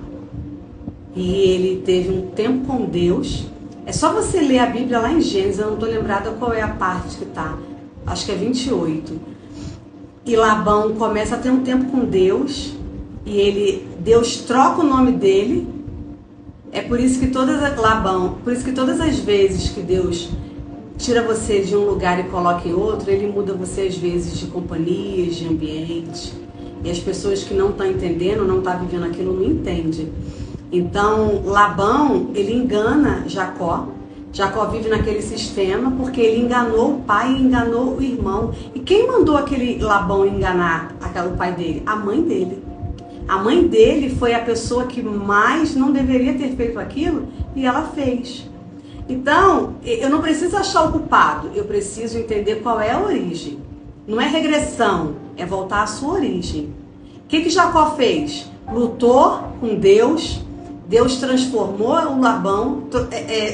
E ele teve um tempo com Deus. É só você ler a Bíblia lá em Gênesis, eu não estou lembrada qual é a parte que está, acho que é 28. E Labão começa a ter um tempo com Deus, e Deus troca o nome dele. É por isso que todas as vezes que Deus tira você de um lugar e coloca em outro, ele muda você às vezes de companhias, de ambiente. E as pessoas que não estão entendendo, não estão vivendo aquilo, não entendem. Então, Labão, ele engana Jacó. Jacó vive naquele sistema porque ele enganou o pai e enganou o irmão. E quem mandou aquele Labão enganar o pai dele? A mãe dele. A mãe dele foi a pessoa que mais não deveria ter feito aquilo e ela fez. Então, eu não preciso achar o culpado, eu preciso entender qual é a origem. Não é regressão, é voltar à sua origem. O que Jacó fez? Lutou com Deus. Deus transformou o Labão,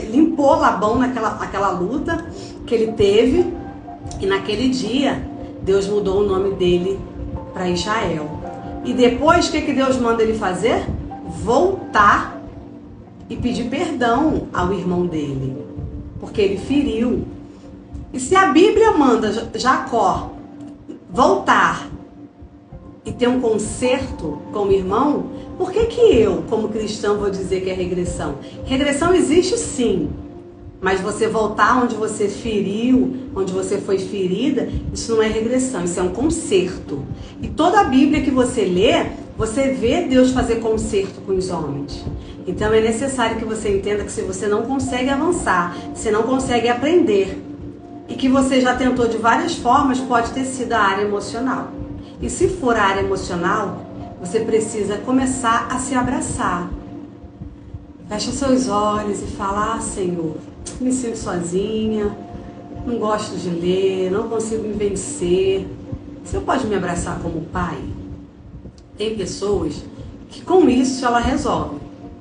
limpou Labão naquela luta que ele teve. E naquele dia, Deus mudou o nome dele para Israel. E depois, o que Deus manda ele fazer? Voltar e pedir perdão ao irmão dele. Porque ele feriu. E se a Bíblia manda Jacó voltar e ter um conserto com o irmão, por que eu, como cristão, vou dizer que é regressão? Regressão existe sim, mas você voltar onde você feriu, onde você foi ferida, isso não é regressão, isso é um conserto. E toda a Bíblia que você lê, você vê Deus fazer conserto com os homens. Então é necessário que você entenda que se você não consegue avançar, se não consegue aprender, e que você já tentou de várias formas, pode ter sido a área emocional. E se for a área emocional, você precisa começar a se abraçar. Fecha seus olhos e fala: Senhor, me sinto sozinha, não gosto de ler, não consigo me vencer. Você pode me abraçar como pai? Tem pessoas que com isso ela resolve.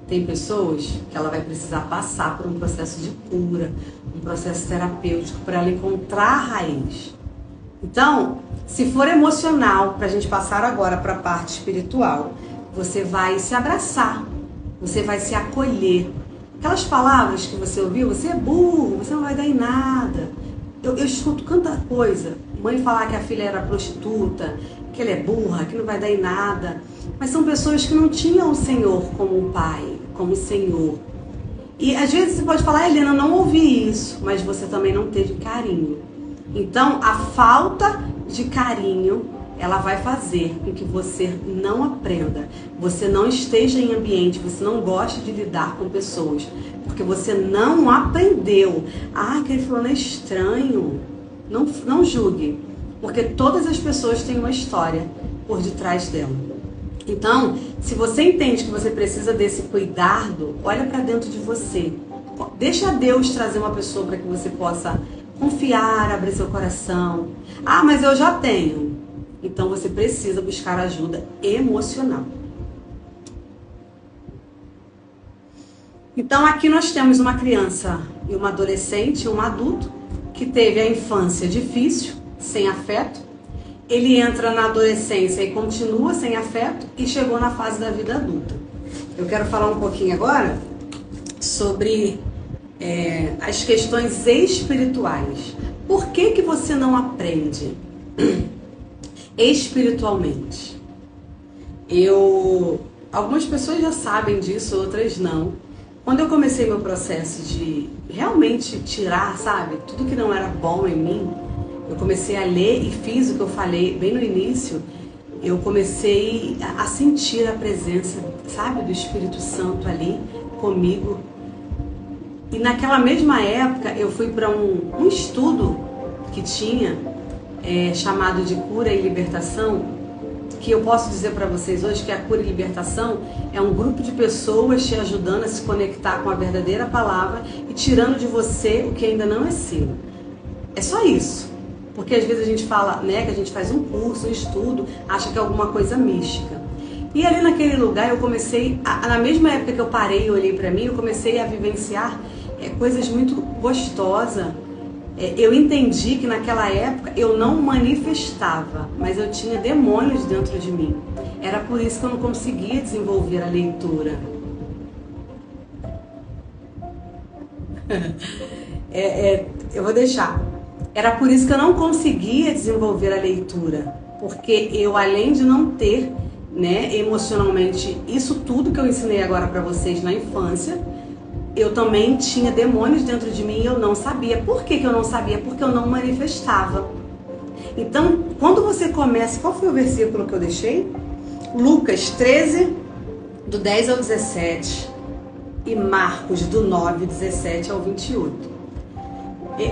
Tem pessoas que ela vai precisar passar por um processo de cura, um processo terapêutico para ela encontrar a raiz. Então, se for emocional, para a gente passar agora para a parte espiritual, você vai se abraçar, você vai se acolher. Aquelas palavras que você ouviu, você é burro, você não vai dar em nada. Eu escuto tanta coisa. Mãe falar que a filha era prostituta, que ela é burra, que não vai dar em nada. Mas são pessoas que não tinham o Senhor como um pai, como Senhor. E às vezes você pode falar, Helena, eu não ouvi isso, mas você também não teve carinho. Então, a falta de carinho, ela vai fazer com que você não aprenda, você não esteja em ambiente, você não goste de lidar com pessoas, porque você não aprendeu. Ah, aquele fulano é estranho. Não julgue, porque todas as pessoas têm uma história por detrás dela. Então, se você entende que você precisa desse cuidado, olha para dentro de você. Deixa Deus trazer uma pessoa para que você possa confiar, abrir seu coração. Ah, mas eu já tenho. Então você precisa buscar ajuda emocional. Então aqui nós temos uma criança e uma adolescente, um adulto, que teve a infância difícil, sem afeto. Ele entra na adolescência e continua sem afeto e chegou na fase da vida adulta. Eu quero falar um pouquinho agora sobre as questões espirituais. Por que você não aprende espiritualmente? Algumas pessoas já sabem disso, outras não. Quando eu comecei meu processo de realmente tirar, sabe, tudo que não era bom em mim, eu comecei a ler e fiz o que eu falei bem no início. Eu comecei a sentir a presença, sabe, do Espírito Santo ali comigo. E naquela mesma época eu fui para um estudo que tinha chamado de cura e libertação, que eu posso dizer para vocês hoje que a cura e libertação é um grupo de pessoas te ajudando a se conectar com a verdadeira palavra e tirando de você o que ainda não é seu. É só isso. Porque às vezes a gente fala, né, que a gente faz um curso, um estudo, acha que é alguma coisa mística. E ali naquele lugar eu comecei, na mesma época que eu parei e olhei para mim, eu comecei a vivenciar coisas muito gostosas. Eu entendi que naquela época eu não manifestava, mas eu tinha demônios dentro de mim. Era por isso que eu não conseguia desenvolver a leitura. Eu vou deixar. Era por isso que eu não conseguia desenvolver a leitura, porque eu, além de não ter, né, emocionalmente isso tudo que eu ensinei agora para vocês na infância, eu também tinha demônios dentro de mim e eu não sabia. Por que eu não sabia? Porque eu não manifestava. Então, quando você começa... Qual foi o versículo que eu deixei? Lucas 13, do 10 ao 17. E Marcos, do 9, 17 ao 28.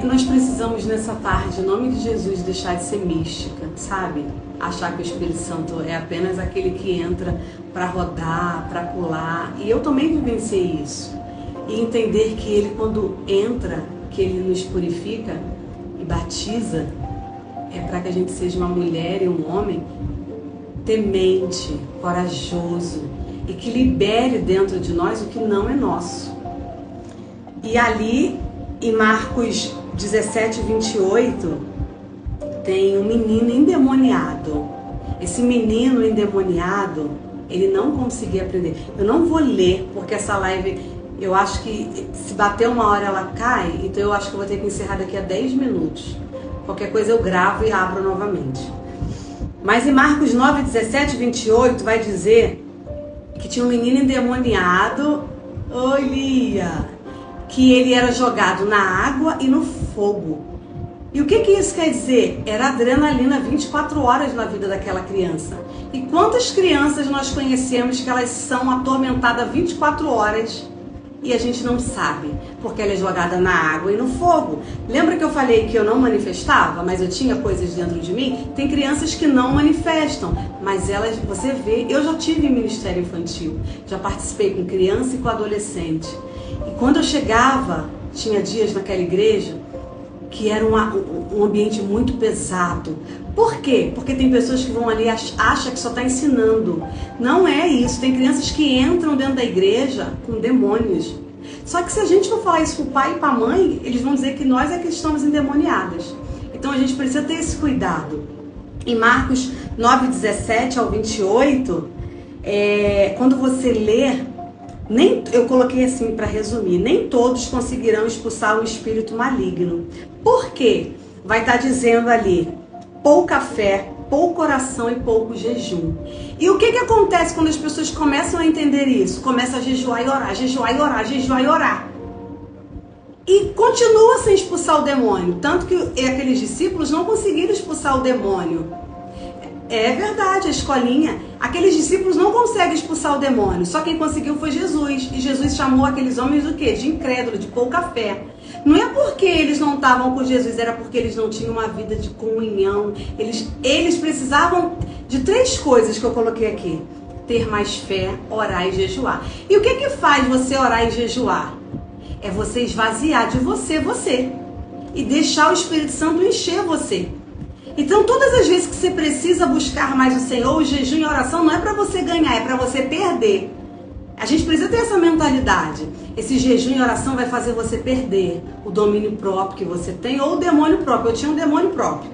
Nós precisamos nessa tarde, em nome de Jesus, deixar de ser mística, sabe? Achar que o Espírito Santo é apenas aquele que entra para rodar, para pular. E eu também vivenciei isso. E entender que ele, quando entra, que ele nos purifica e batiza, é para que a gente seja uma mulher e um homem temente, corajoso e que libere dentro de nós o que não é nosso. E ali, em Marcos 17, 28, tem um menino endemoniado. Esse menino endemoniado, ele não conseguia aprender. Eu não vou ler, porque essa live, eu acho que se bater uma hora ela cai, então eu acho que eu vou ter que encerrar daqui a 10 minutos. Qualquer coisa eu gravo e abro novamente. Mas em Marcos 9, 17, 28, vai dizer que tinha um menino endemoniado, olha, que ele era jogado na água e no fogo. E o que isso quer dizer? Era adrenalina 24 horas na vida daquela criança. E quantas crianças nós conhecemos que elas são atormentadas 24 horas e a gente não sabe, porque ela é jogada na água e no fogo. Lembra que eu falei que eu não manifestava, mas eu tinha coisas dentro de mim? Tem crianças que não manifestam, mas elas, você vê, eu já tive ministério infantil, já participei com criança e com adolescente. E quando eu chegava, tinha dias naquela igreja que era um ambiente muito pesado. Por quê? Porque tem pessoas que vão ali e acham que só está ensinando. Não é isso. Tem crianças que entram dentro da igreja com demônios. Só que se a gente for falar isso para o pai e para a mãe, eles vão dizer que nós é que estamos endemoniadas. Então a gente precisa ter esse cuidado. Em Marcos 9, 17 ao 28, quando você lê, eu coloquei assim para resumir, nem todos conseguirão expulsar um espírito maligno. Por quê? Vai estar dizendo ali, pouca fé, pouco oração e pouco jejum. E o que acontece quando as pessoas começam a entender isso? Começa a jejuar e orar, jejuar e orar, jejuar e orar. E continua sem expulsar o demônio. Tanto que aqueles discípulos não conseguiram expulsar o demônio. É verdade, a escolinha. Aqueles discípulos não conseguem expulsar o demônio. Só quem conseguiu foi Jesus. E Jesus chamou aqueles homens do quê? De incrédulo, de pouca fé. Não é porque eles não estavam com Jesus, era porque eles não tinham uma vida de comunhão. Eles precisavam de 3 coisas que eu coloquei aqui. Ter mais fé, orar e jejuar. E o que faz você orar e jejuar? É você esvaziar de você. E deixar o Espírito Santo encher você. Então, todas as vezes que você precisa buscar mais o Senhor, o jejum e a oração não é para você ganhar, é para você perder. A gente precisa ter essa mentalidade. Esse jejum e oração vai fazer você perder o domínio próprio que você tem, ou o demônio próprio. Eu tinha um demônio próprio.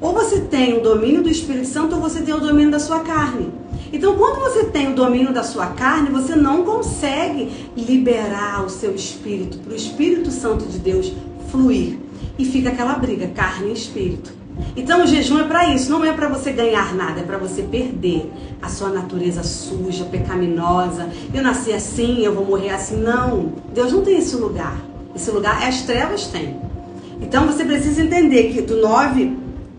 Ou você tem o domínio do Espírito Santo, ou você tem o domínio da sua carne. Então, quando você tem o domínio da sua carne, você não consegue liberar o seu espírito para o Espírito Santo de Deus fluir. E fica aquela briga, carne e espírito. Então o jejum é para isso, não é para você ganhar nada, é para você perder a sua natureza suja, pecaminosa. Eu nasci assim, eu vou morrer assim. Não, Deus não tem esse lugar. Esse lugar as trevas têm. Então você precisa entender que do 9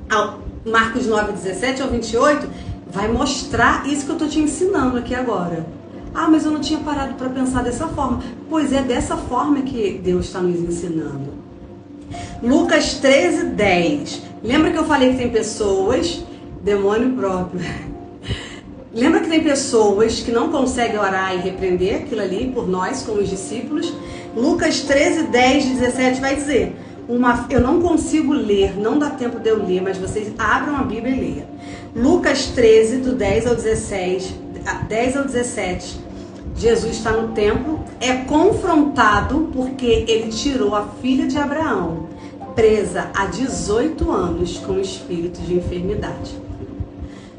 ao Marcos 9, 17 ao 28 vai mostrar isso que eu estou te ensinando aqui agora. Ah, mas eu não tinha parado para pensar dessa forma. Pois é dessa forma que Deus está nos ensinando. Lucas 13, 10. Lembra que eu falei que tem pessoas, demônio próprio. Lembra que tem pessoas que não conseguem orar e repreender aquilo ali por nós, como os discípulos? Lucas 13, 10, 17 vai dizer, eu não consigo ler, não dá tempo de eu ler, mas vocês abram a Bíblia e leiam. Lucas 13, do 10 ao 17, Jesus está no templo, é confrontado porque ele tirou a filha de Abraão, presa há 18 anos com espírito de enfermidade.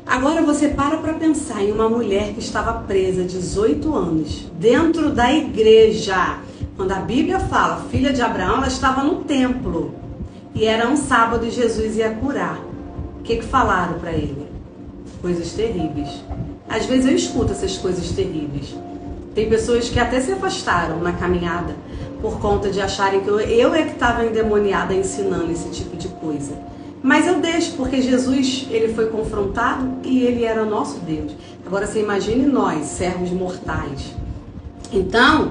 Agora você para pensar em uma mulher que estava presa 18 anos dentro da igreja. Quando a Bíblia fala filha de Abraão, ela estava no templo e era um sábado e Jesus ia curar. O que falaram para ele? Coisas terríveis. Às vezes eu escuto essas coisas terríveis. Tem pessoas que até se afastaram na caminhada por conta de acharem que eu é que estava endemoniada ensinando esse tipo de coisa. Mas eu deixo, porque Jesus, ele foi confrontado e ele era nosso Deus. Agora você imagine nós, servos mortais. Então,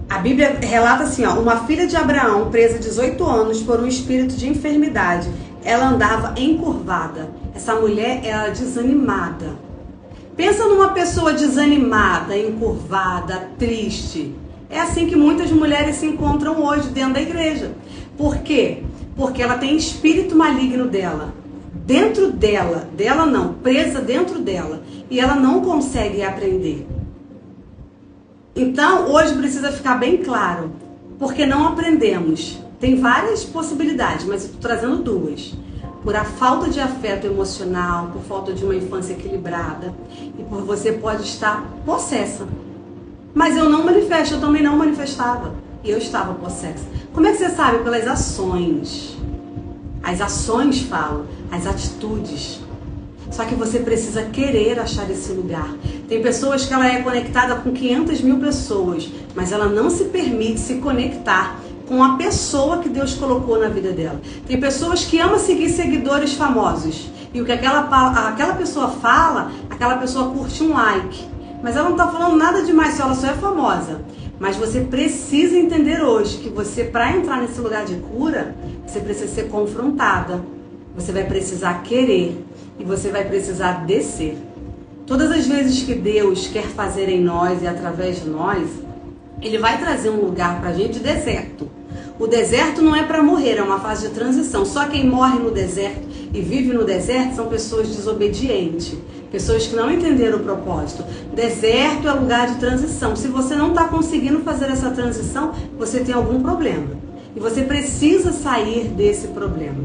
a Bíblia relata assim, uma filha de Abraão, presa 18 anos por um espírito de enfermidade. Ela andava encurvada. Essa mulher era desanimada. Pensa numa pessoa desanimada, encurvada, triste. É assim que muitas mulheres se encontram hoje dentro da igreja. Por quê? Porque ela tem espírito maligno dela. Dentro dela, presa dentro dela. E ela não consegue aprender. Então, hoje precisa ficar bem claro. Porque não aprendemos. Tem várias possibilidades, mas eu estou trazendo 2. Por a falta de afeto emocional, por falta de uma infância equilibrada. E por você pode estar possessa. Mas eu não manifesto, eu também não manifestava. E eu estava possessa. Como é que você sabe? Pelas ações. As ações falam, as atitudes. Só que você precisa querer achar esse lugar. Tem pessoas que ela é conectada com 500 mil pessoas, mas ela não se permite se conectar com a pessoa que Deus colocou na vida dela. Tem pessoas que amam seguir seguidores famosos. E o que aquela pessoa fala, aquela pessoa curte um like. Mas ela não está falando nada demais, ela só é famosa. Mas você precisa entender hoje que você, para entrar nesse lugar de cura, você precisa ser confrontada. Você vai precisar querer e você vai precisar descer. Todas as vezes que Deus quer fazer em nós e através de nós, Ele vai trazer um lugar para a gente de deserto. O deserto não é para morrer, é uma fase de transição. Só quem morre no deserto e vive no deserto são pessoas desobedientes. Pessoas que não entenderam o propósito. Deserto é lugar de transição. Se você não está conseguindo fazer essa transição, você tem algum problema. E você precisa sair desse problema.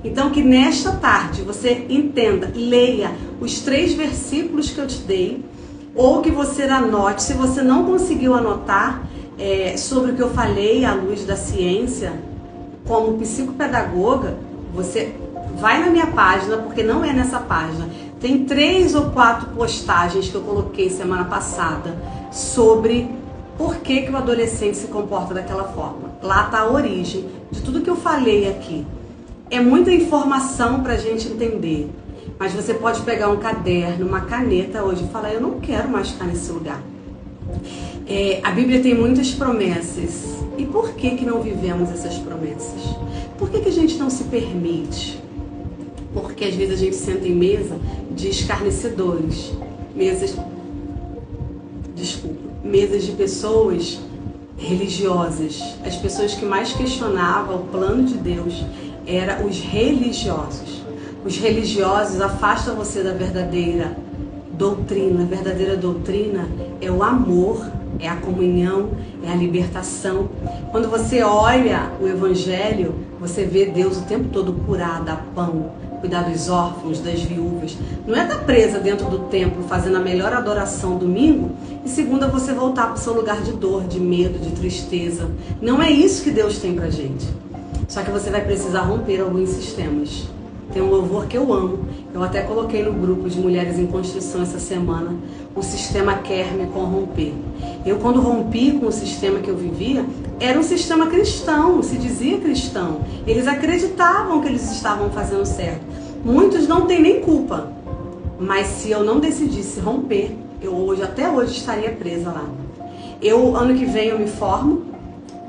Então que nesta tarde você entenda, leia os 3 versículos que eu te dei, ou que você anote. Se você não conseguiu anotar sobre o que eu falei à luz da ciência, como psicopedagoga, você vai na minha página, porque não é nessa página. Tem 3 ou 4 postagens que eu coloquei semana passada sobre por que o adolescente se comporta daquela forma. Lá está a origem de tudo que eu falei aqui. É muita informação para a gente entender. Mas você pode pegar um caderno, uma caneta hoje e falar: eu não quero mais ficar nesse lugar. A Bíblia tem muitas promessas. E por que não vivemos essas promessas? Por que a gente não se permite? Porque às vezes a gente senta em mesa de escarnecedores, mesas de pessoas religiosas. As pessoas que mais questionavam o plano de Deus eram os religiosos. Os religiosos afastam você da verdadeira doutrina. A verdadeira doutrina é o amor, é a comunhão, é a libertação. Quando você olha o Evangelho, você vê Deus o tempo todo curar, dar pão, cuidar dos órfãos, das viúvas. Não é estar presa dentro do templo fazendo a melhor adoração domingo e segunda você voltar para o seu lugar de dor, de medo, de tristeza. Não é isso que Deus tem pra gente. Só que você vai precisar romper alguns sistemas. Tem um louvor que eu amo. Eu até coloquei no grupo de Mulheres em Construção essa semana. O sistema quer me corromper. Eu, quando rompi com o sistema que eu vivia, era um sistema cristão, se dizia cristão. Eles acreditavam que eles estavam fazendo certo. Muitos não têm nem culpa. Mas se eu não decidisse romper, eu até hoje estaria presa lá. Ano que vem eu me formo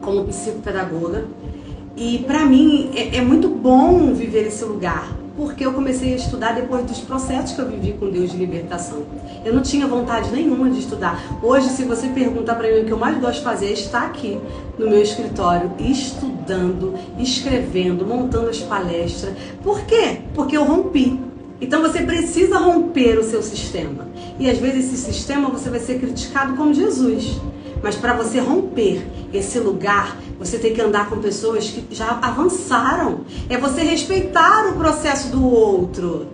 como psicopedagoga. E para mim é muito bom viver esse lugar, porque eu comecei a estudar depois dos processos que eu vivi com Deus de libertação. Eu não tinha vontade nenhuma de estudar. Hoje, se você perguntar para mim, o que eu mais gosto de fazer é estar aqui no meu escritório, estudando, escrevendo, montando as palestras. Por quê? Porque eu rompi. Então você precisa romper o seu sistema. E às vezes esse sistema você vai ser criticado como Jesus. Mas para você romper esse lugar, você tem que andar com pessoas que já avançaram. É você respeitar o processo do outro.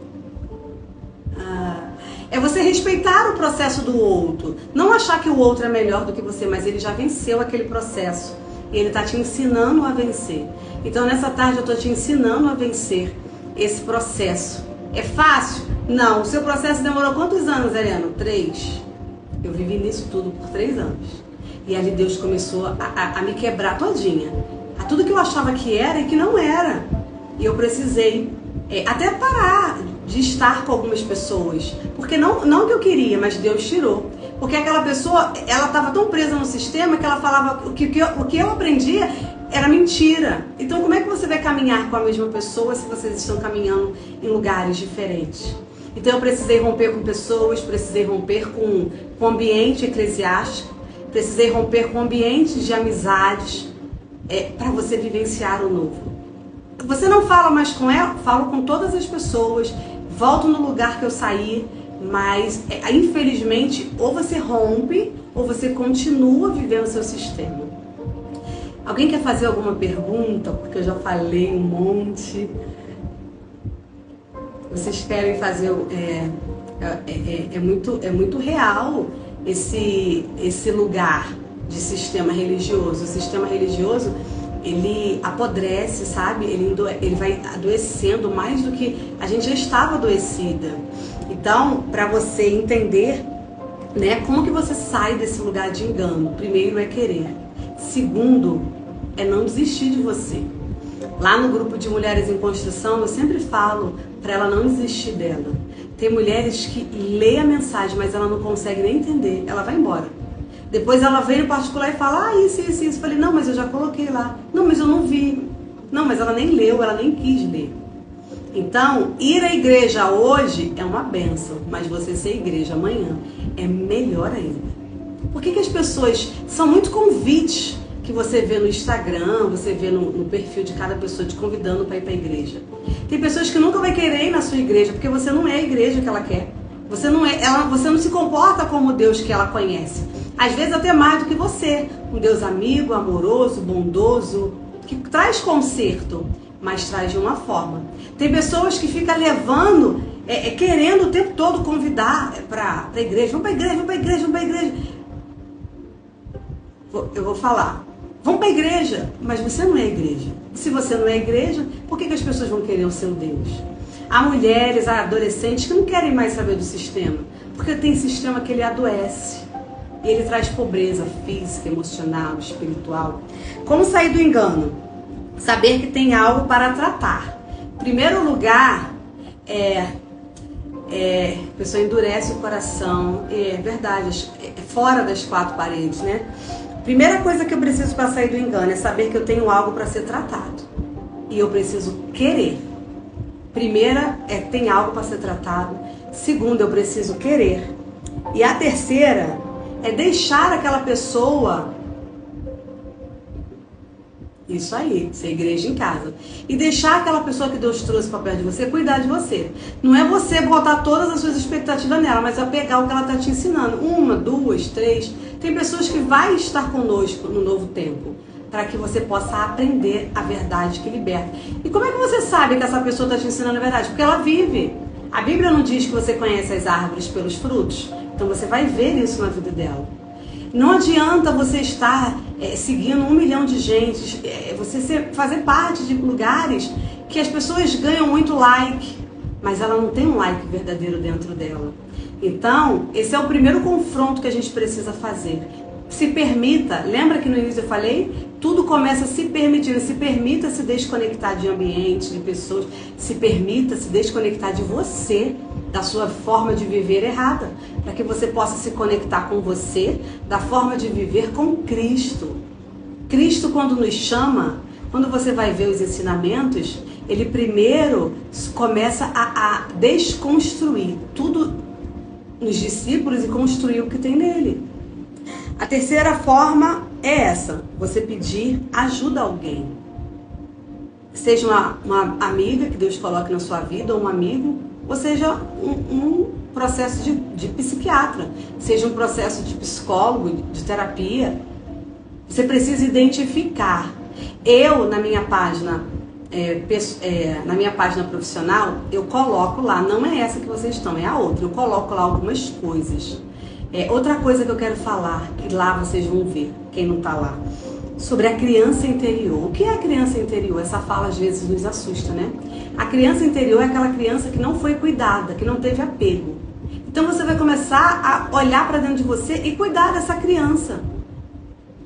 É você respeitar o processo do outro. Não achar que o outro é melhor do que você, mas ele já venceu aquele processo. E ele está te ensinando a vencer. Então nessa tarde eu estou te ensinando a vencer esse processo. É fácil? Não. O seu processo demorou quantos anos, Helena? 3. Eu vivi nisso tudo por 3 anos. E ali Deus começou a me quebrar todinha. A tudo que eu achava que era e que não era. E eu precisei até parar de estar com algumas pessoas. Porque não que eu queria, mas Deus tirou. Porque aquela pessoa, ela estava tão presa no sistema que ela falava o que eu aprendia era mentira. Então como é que você vai caminhar com a mesma pessoa se vocês estão caminhando em lugares diferentes? Então eu precisei romper com pessoas, precisei romper com o ambiente eclesiástico. Precisei romper com ambientes de amizades para você vivenciar o novo. Você não fala mais com ela? Falo com todas as pessoas, volto no lugar que eu saí, mas infelizmente ou você rompe ou você continua vivendo o seu sistema. Alguém quer fazer alguma pergunta? Porque eu já falei um monte. Vocês querem fazer... É muito real esse lugar de sistema religioso. O sistema religioso, ele apodrece, sabe? Ele vai adoecendo mais do que a gente já estava adoecida. Então, para você entender, né, como que você sai desse lugar de engano? Primeiro é querer. Segundo, é não desistir de você. Lá no grupo de Mulheres em Construção, eu sempre falo para ela não desistir dela. Tem mulheres que lê a mensagem, mas ela não consegue nem entender. Ela vai embora. Depois ela vem no particular e fala, isso. Eu falei, não, mas eu já coloquei lá. Não, mas eu não vi. Não, mas ela nem leu, ela nem quis ler. Então, ir à igreja hoje é uma bênção, mas você ser igreja amanhã é melhor ainda. Por que as pessoas são muito convites que você vê no Instagram, você vê no perfil de cada pessoa te convidando para ir para a igreja? Tem pessoas que nunca vai querer ir na sua igreja, porque você não é a igreja que ela quer. Você não se comporta como o Deus que ela conhece. Às vezes até mais do que você. Um Deus amigo, amoroso, bondoso, que traz conserto. mas traz de uma forma. Tem pessoas que ficam levando, querendo o tempo todo convidar para a igreja. Vamos para a igreja, vamos para a igreja, vamos para a igreja. Eu vou falar, vamos para a igreja, mas você não é igreja. Se você não é igreja, por que as pessoas vão querer o seu Deus? Há mulheres, há adolescentes que não querem mais saber do sistema, porque tem sistema que ele adoece. Ele traz pobreza física, emocional, espiritual. Como sair do engano? Saber que tem algo para tratar. Primeiro lugar, a pessoa endurece o coração. É verdade, fora das quatro paredes, né? Primeira coisa que eu preciso para sair do engano é saber que eu tenho algo para ser tratado. E eu preciso querer. Primeira tem algo para ser tratado. Segunda, eu preciso querer. E a terceira é deixar aquela pessoa, isso aí, ser igreja em casa, e deixar aquela pessoa que Deus trouxe para perto de você cuidar de você. Não é você botar todas as suas expectativas nela, mas é pegar o que ela está te ensinando. 1, 2, 3. Tem pessoas que vai estar conosco no novo tempo, para que você possa aprender a verdade que liberta. E como é que você sabe que essa pessoa está te ensinando a verdade? Porque ela vive. A Bíblia não diz que você conhece as árvores pelos frutos? Então você vai ver isso na vida dela. Não adianta você estar seguindo 1 milhão de gente, você fazer parte de lugares que as pessoas ganham muito like, mas ela não tem um like verdadeiro dentro dela. Então, esse é o primeiro confronto que a gente precisa fazer. Se permita, lembra que no início eu falei? Tudo começa se permitindo. Se permita se desconectar de ambiente, de pessoas. Se permita se desconectar de você, da sua forma de viver errada, para que você possa se conectar com você, da forma de viver com Cristo. Cristo, quando nos chama, quando você vai ver os ensinamentos, ele primeiro começa a desconstruir tudo nos discípulos e construir o que tem nele. A terceira forma é essa, você pedir ajuda a alguém. Seja uma amiga que Deus coloque na sua vida, ou um amigo, ou seja um processo de psiquiatra, seja um processo de psicólogo, de terapia. Você precisa identificar. Eu, na minha página profissional, eu coloco lá, não é essa que vocês estão, é a outra, eu coloco lá algumas coisas. Outra coisa que eu quero falar, que lá vocês vão ver, quem não está lá, sobre a criança interior. O que é a criança interior? Essa fala às vezes nos assusta, né? A criança interior é aquela criança que não foi cuidada, que não teve apego. Então você vai começar a olhar para dentro de você e cuidar dessa criança.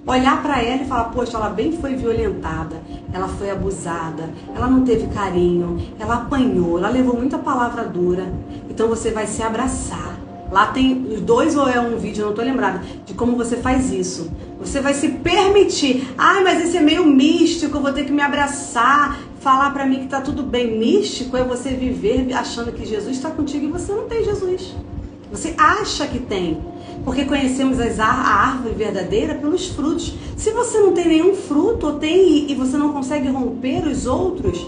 Olhar para ela e falar, poxa, ela bem foi violentada, ela foi abusada, ela não teve carinho, ela apanhou, ela levou muita palavra dura. Então você vai se abraçar. Lá tem 2 ou é um vídeo, eu não estou lembrada, de como você faz isso. Você vai se permitir. Ai, mas esse é meio místico, eu vou ter que me abraçar, falar para mim que tá tudo bem. Místico é você viver achando que Jesus está contigo e você não tem Jesus. Você acha que tem. Porque conhecemos a árvore verdadeira pelos frutos. Se você não tem nenhum fruto, ou tem e você não consegue romper os outros,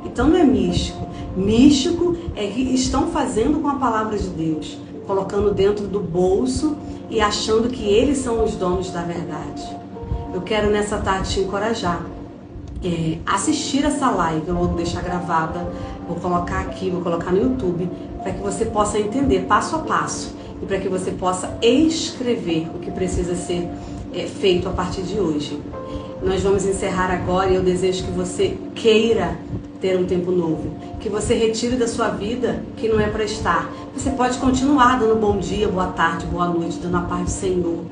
então não é místico. Místico é que estão fazendo com a palavra de Deus, colocando dentro do bolso e achando que eles são os donos da verdade. Eu quero nessa tarde te encorajar. Assistir essa live, eu vou deixar gravada, vou colocar aqui, vou colocar no YouTube, para que você possa entender passo a passo e para que você possa escrever o que precisa ser feito a partir de hoje. Nós vamos encerrar agora e eu desejo que você queira ter um tempo novo, que você retire da sua vida que não é para estar. Você pode continuar dando bom dia, boa tarde, boa noite, dando a paz do Senhor,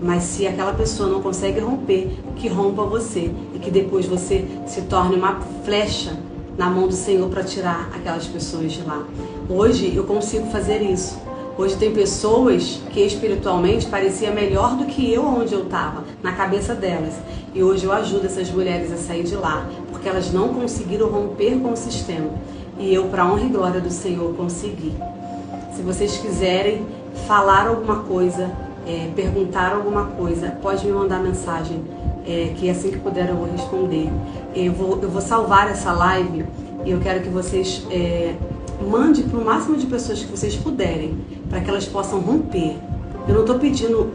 mas se aquela pessoa não consegue romper, que rompa você e que depois você se torne uma flecha na mão do Senhor para tirar aquelas pessoas de lá. Hoje eu consigo fazer isso. Hoje tem pessoas que espiritualmente parecia melhor do que eu onde eu estava, na cabeça delas. E hoje eu ajudo essas mulheres a sair de lá, porque elas não conseguiram romper com o sistema. E eu, para a honra e glória do Senhor, consegui. Se vocês quiserem falar alguma coisa, perguntar alguma coisa, pode me mandar mensagem, que assim que puder eu vou responder. Eu vou salvar essa live e eu quero que vocês mandem para o máximo de pessoas que vocês puderem, para que elas possam romper. Eu não estou pedindo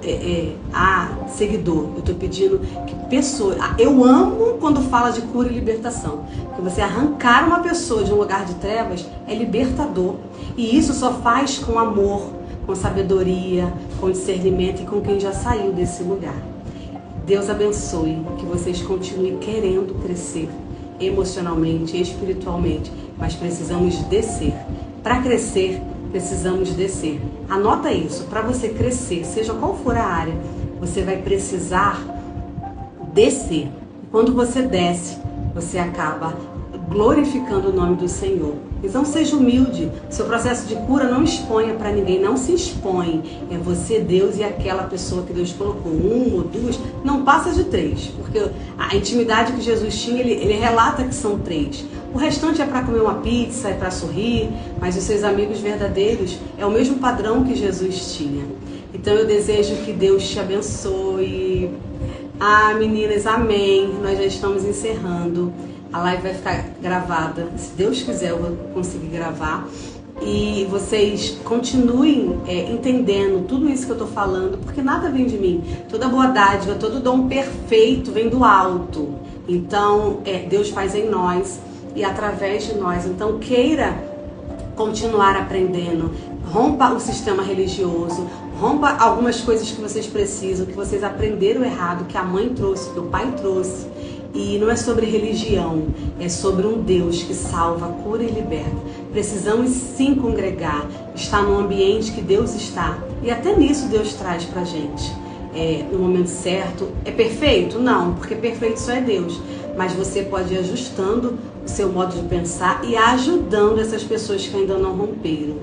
seguidor, eu estou pedindo que pessoa... Eu amo quando fala de cura e libertação, porque você arrancar uma pessoa de um lugar de trevas é libertador, e isso só faz com amor, com sabedoria, com discernimento e com quem já saiu desse lugar. Deus abençoe, que vocês continuem querendo crescer emocionalmente, espiritualmente, mas precisamos descer. Para crescer, precisamos descer. Anota isso, para você crescer, seja qual for a área, você vai precisar descer. E quando você desce, você acaba glorificando o nome do Senhor. Então seja humilde, seu processo de cura não exponha para ninguém, não se expõe. É você, Deus e aquela pessoa que Deus colocou, 1 ou 2, não passa de 3, porque a intimidade que Jesus tinha, ele relata que são 3. O restante é para comer uma pizza, é para sorrir, mas os seus amigos verdadeiros é o mesmo padrão que Jesus tinha. Então eu desejo que Deus te abençoe. Meninas, amém. Nós já estamos encerrando. A live vai ficar gravada, se Deus quiser eu vou conseguir gravar. E vocês continuem entendendo tudo isso que eu estou falando, porque nada vem de mim. Toda boa dádiva, todo dom perfeito vem do alto. Então, Deus faz em nós e através de nós. Então, queira continuar aprendendo. Rompa o sistema religioso, rompa algumas coisas que vocês precisam, que vocês aprenderam errado, que a mãe trouxe, que o pai trouxe. E não é sobre religião, é sobre um Deus que salva, cura e liberta. Precisamos sim congregar, estar no ambiente que Deus está. E até nisso Deus traz pra gente. No momento certo. É perfeito? Não, porque perfeito só é Deus. Mas você pode ir ajustando o seu modo de pensar e ajudando essas pessoas que ainda não romperam.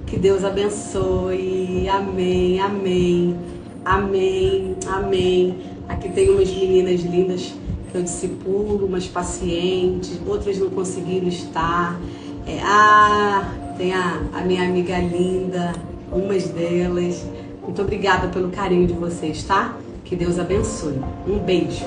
Que Deus abençoe. Amém, amém, amém, amém. Aqui tem umas meninas lindas que eu discipulo, umas pacientes, outras não conseguiram estar. Tem a minha amiga linda, umas delas. Muito obrigada pelo carinho de vocês, tá? Que Deus abençoe. Um beijo.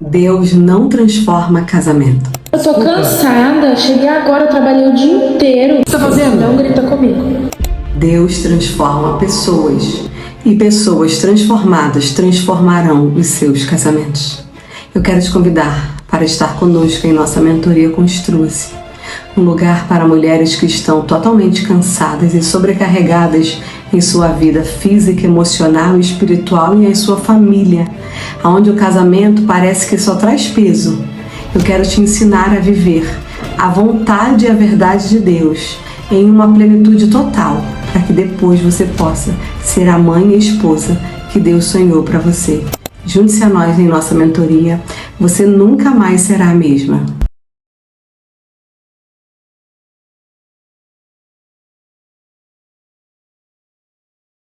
Deus não transforma casamento. Eu tô cansada, cheguei agora, eu trabalhei o dia inteiro. O que você tá fazendo? Não grita comigo. Deus transforma pessoas. E pessoas transformadas transformarão os seus casamentos. Eu quero te convidar para estar conosco em nossa mentoria Construa-se, um lugar para mulheres que estão totalmente cansadas e sobrecarregadas em sua vida física, emocional e espiritual e em sua família, onde o casamento parece que só traz peso. Eu quero te ensinar a viver a vontade e a verdade de Deus em uma plenitude total, para que depois você possa ser a mãe e a esposa que Deus sonhou para você. Junte-se a nós em nossa mentoria, você nunca mais será a mesma.